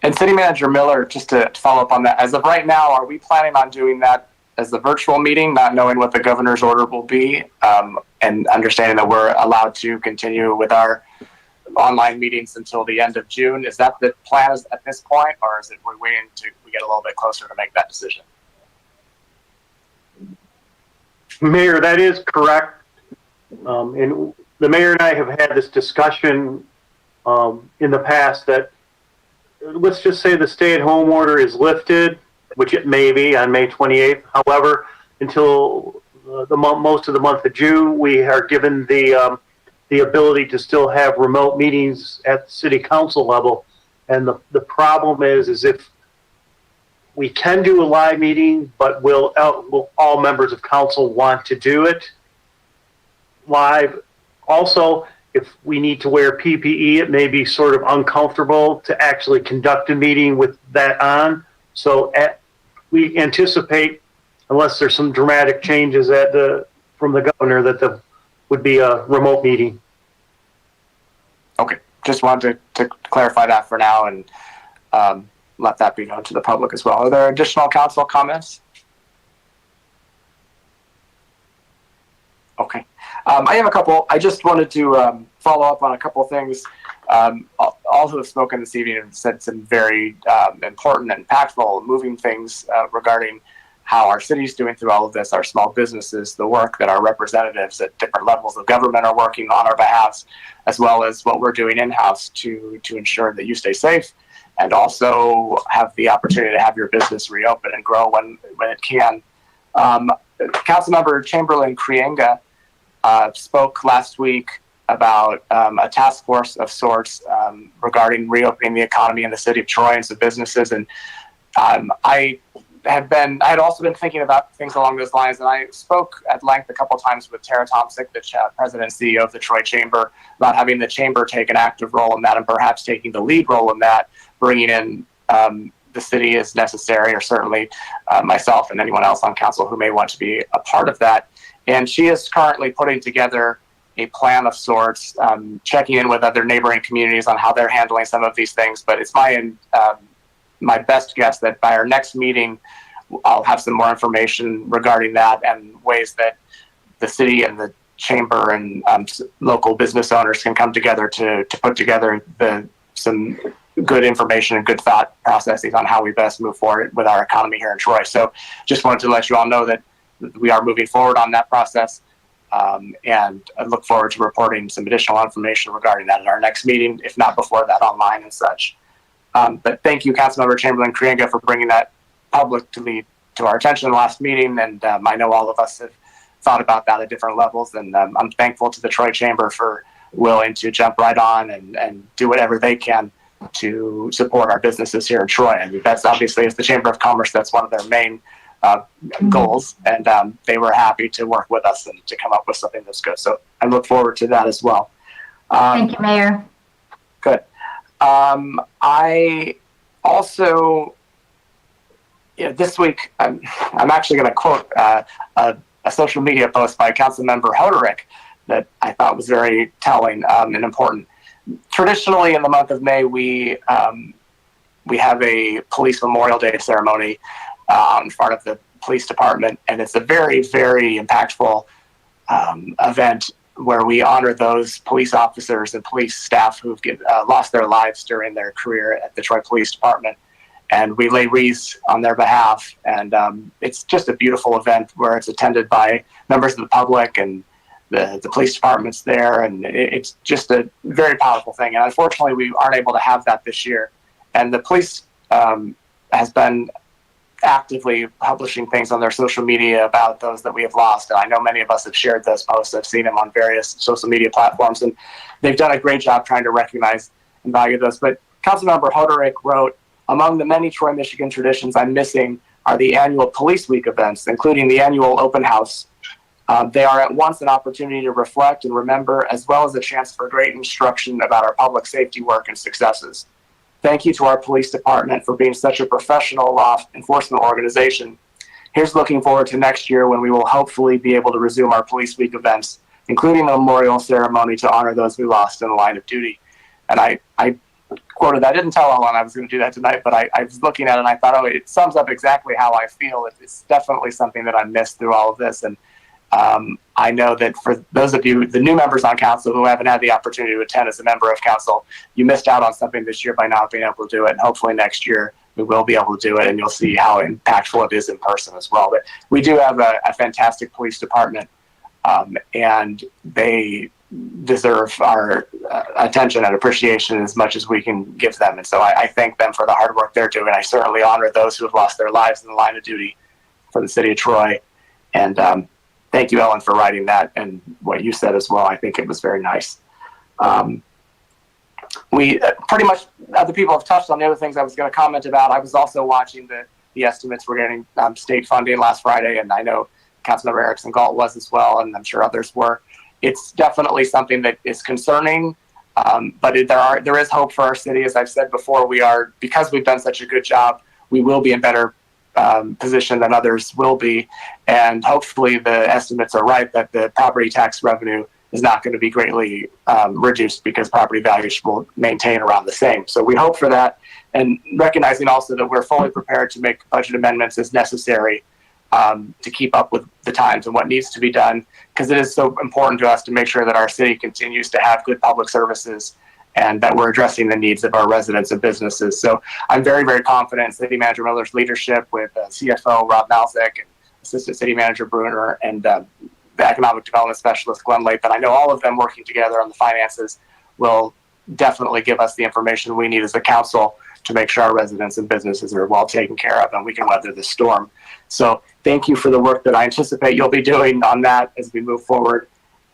S1: And City Manager Miller, just to follow up on that, as of right now, are we planning on doing that as the virtual meeting, not knowing what the governor's order will be, and understanding that we're allowed to continue with our online meetings until the end of June? Is that the plan at this point, or is it we're waiting to we get a little bit closer to make that decision?
S6: Mayor, that is correct. And the mayor and I have had this discussion in the past that, let's just say the stay-at-home order is lifted, which it may be on May 28th. However, until most of the month of June, we are given the ability to still have remote meetings at the city council level. And the problem is if we can do a live meeting, but will all members of council want to do it live? Also, if we need to wear PPE, it may be sort of uncomfortable to actually conduct a meeting with that on. So we anticipate, unless there's some dramatic changes from the governor, that would be a remote meeting.
S1: Okay, just wanted to clarify that for now and let that be known to the public as well. Are there additional council comments? Okay, I have a couple. I just wanted to follow up on a couple of things. All who have spoken this evening have said some very important and impactful, moving things regarding how our city is doing through all of this, our small businesses, the work that our representatives at different levels of government are working on our behalf, as well as what we're doing in-house to ensure that you stay safe and also have the opportunity to have your business reopen and grow when it can. Councilmember Chamberlain Krienga spoke last week about a task force of sorts regarding reopening the economy in the city of Troy and some businesses. And I had also been thinking about things along those lines, and I spoke at length a couple of times with Tara Tomczyk, the president and CEO of the Troy Chamber, about having the chamber take an active role in that and perhaps taking the lead role in that, bringing in the city as necessary, or certainly myself and anyone else on council who may want to be a part of that. And she is currently putting together a plan of sorts, checking in with other neighboring communities on how they're handling some of these things. But it's my best guess that by our next meeting, I'll have some more information regarding that and ways that the city and the chamber and local business owners can come together to put together some good information and good thought processes on how we best move forward with our economy here in Troy. So just wanted to let you all know that we are moving forward on that process. And I look forward to reporting some additional information regarding that at our next meeting, if not before that, online and such. But thank you, Councilmember Chamberlain Krienga, for bringing that publicly to our attention in the last meeting. And I know all of us have thought about that at different levels. And I'm thankful to the Troy Chamber for willing to jump right on and do whatever they can to support our businesses here in Troy. And that's obviously, as the Chamber of Commerce, that's one of their main goals. And they were happy to work with us and to come up with something that's good. So I look forward to that as well.
S10: Thank you, Mayor.
S1: Good. I also, this week, I'm actually going to quote a social media post by Councilmember Hoderick that I thought was very telling and important. Traditionally, in the month of May, we we have a police Memorial Day ceremony in front of the police department, and it's a very, very impactful event where we honor those police officers and police staff who've lost their lives during their career at the Troy Police Department. And we lay wreaths on their behalf. And it's just a beautiful event where it's attended by members of the public and the police department's there. And it's just a very powerful thing. And unfortunately, we aren't able to have that this year. And the police has been actively publishing things on their social media about those that we have lost. And I know many of us have shared those posts. I've seen them on various social media platforms, and they've done a great job trying to recognize and value those. But Councilmember Hoderick wrote, among the many Troy, Michigan traditions I'm missing are the annual Police Week events, including the annual open house. They are at once an opportunity to reflect and remember, as well as a chance for great instruction about our public safety work and successes. Thank you to our police department for being such a professional law enforcement organization. Here's looking forward to next year when we will hopefully be able to resume our Police Week events, including a memorial ceremony to honor those we lost in the line of duty. And I quoted, I didn't tell Ellen I was going to do that tonight, but I was looking at it and I thought, oh, it sums up exactly how I feel. It's definitely something that I missed through all of this. And I know that for those of you, the new members on council who haven't had the opportunity to attend as a member of council, you missed out on something this year by not being able to do it. And hopefully next year we will be able to do it, and you'll see how impactful it is in person as well. But we do have a fantastic police department, and they deserve our attention and appreciation as much as we can give them. And so I thank them for the hard work they're doing. I certainly honor those who have lost their lives in the line of duty for the city of Troy. And thank you, Ellen, for writing that and what you said as well. I think it was very nice. We pretty much, other people have touched on the other things I was going to comment about. I was also watching the estimates for getting state funding last Friday, and I know Councilmember Erickson Galt was as well, and I'm sure others were. It's definitely something that is concerning, but there is hope for our city. As I've said before, because we've done such a good job, we will be in better position than others will be, and hopefully the estimates are right that the property tax revenue is not going to be greatly reduced because property values will maintain around the same. So we hope for that, and recognizing also that we're fully prepared to make budget amendments as necessary to keep up with the times and what needs to be done, because it is so important to us to make sure that our city continues to have good public services and that we're addressing the needs of our residents and businesses. So I'm very, very confident in City Manager Miller's leadership with CFO Rob Malzek and Assistant City Manager Bruner and the Economic Development Specialist Glenn Lathan. I know all of them working together on the finances will definitely give us the information we need as a council to make sure our residents and businesses are well taken care of and we can weather this storm. So thank you for the work that I anticipate you'll be doing on that as we move forward.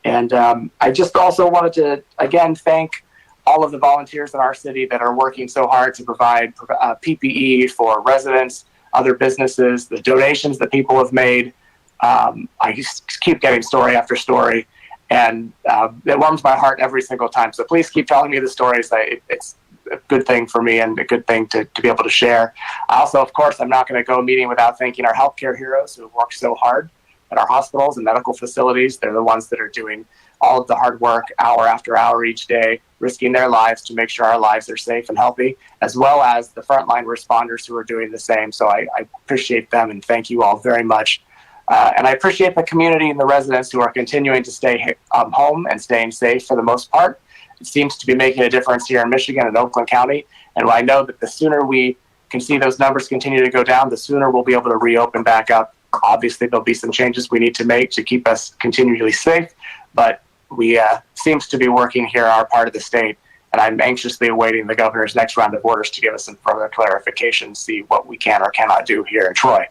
S1: And I just also wanted to, again, thank all of the volunteers in our city that are working so hard to provide PPE for residents, other businesses, the donations that people have made. I just keep getting story after story, and it warms my heart every single time. So please keep telling me the stories. It's a good thing for me and a good thing to be able to share. Also, of course, I'm not going to go a meeting without thanking our healthcare heroes who have worked so hard at our hospitals and medical facilities. They're the ones that are doing all of the hard work hour after hour each day, risking their lives to make sure our lives are safe and healthy, as well as the frontline responders who are doing the same. So I appreciate them and thank you all very much. And I appreciate the community and the residents who are continuing to stay home and staying safe for the most part. It seems to be making a difference here in Michigan and Oakland County. And I know that the sooner we can see those numbers continue to go down, the sooner we'll be able to reopen back up. Obviously, there'll be some changes we need to make to keep us continually safe, but we seems to be working here in our part of the state, and I'm anxiously awaiting the governor's next round of orders to give us some further clarification, see what we can or cannot do here in Troy.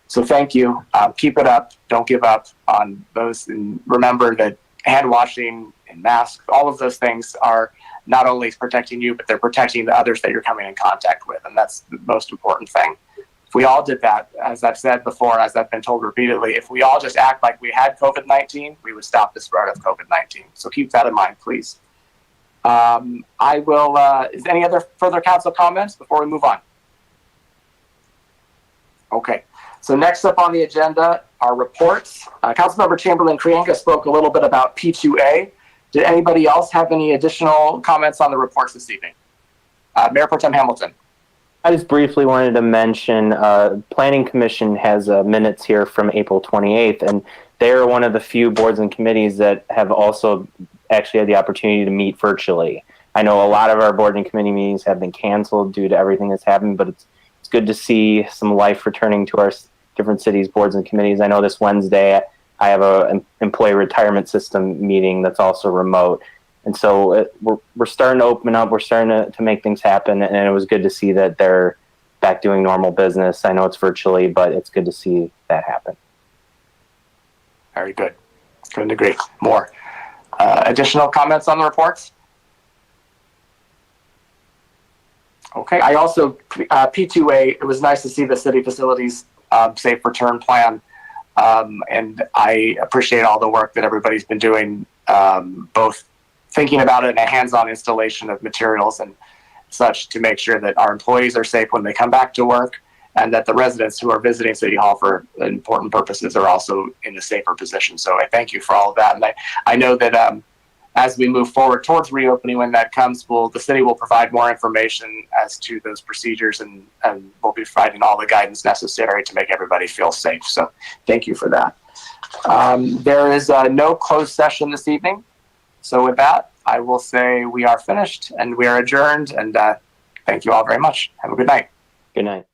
S1: So thank you. Keep it up. Don't give up on those. And remember that hand washing and masks, all of those things are not only protecting you, but they're protecting the others that you're coming in contact with. And that's the most important thing. If we all did that, as I've said before, as I've been told repeatedly, if we all just act like we had COVID-19, we would stop the spread of COVID-19. So keep that in mind, please. I will, is any other further council comments before we move on? Okay. So next up on the agenda are reports. Councilmember Chamberlain Krienga spoke a little bit about P2A. Did anybody else have any additional comments on the reports this evening? Mayor Pro Tem Hamilton.
S4: I just briefly wanted to mention, Planning Commission has minutes here from April 28th, and they're one of the few boards and committees that have also actually had the opportunity to meet virtually. I know a lot of our board and committee meetings have been canceled due to everything that's happened, but it's good to see some life returning to our different cities, boards and committees. I know this Wednesday I have a employee retirement system meeting that's also remote. And so we're starting to open up, we're starting to make things happen, and it was good to see that they're back doing normal business. I know it's virtually, but it's good to see that happen.
S1: Very good. Couldn't agree more. Additional comments on the reports? Okay, I also, P2A, it was nice to see the city facilities safe return plan. And I appreciate all the work that everybody's been doing, both thinking about it and a hands-on installation of materials and such to make sure that our employees are safe when they come back to work, and that the residents who are visiting City Hall for important purposes are also in a safer position. So I thank you for all of that. And I know that as we move forward towards reopening, when that comes, the city will provide more information as to those procedures, and we'll be providing all the guidance necessary to make everybody feel safe. So thank you for that. There is no closed session this evening. So with that, I will say we are finished and we are adjourned, and thank you all very much. Have a good night.
S4: Good night.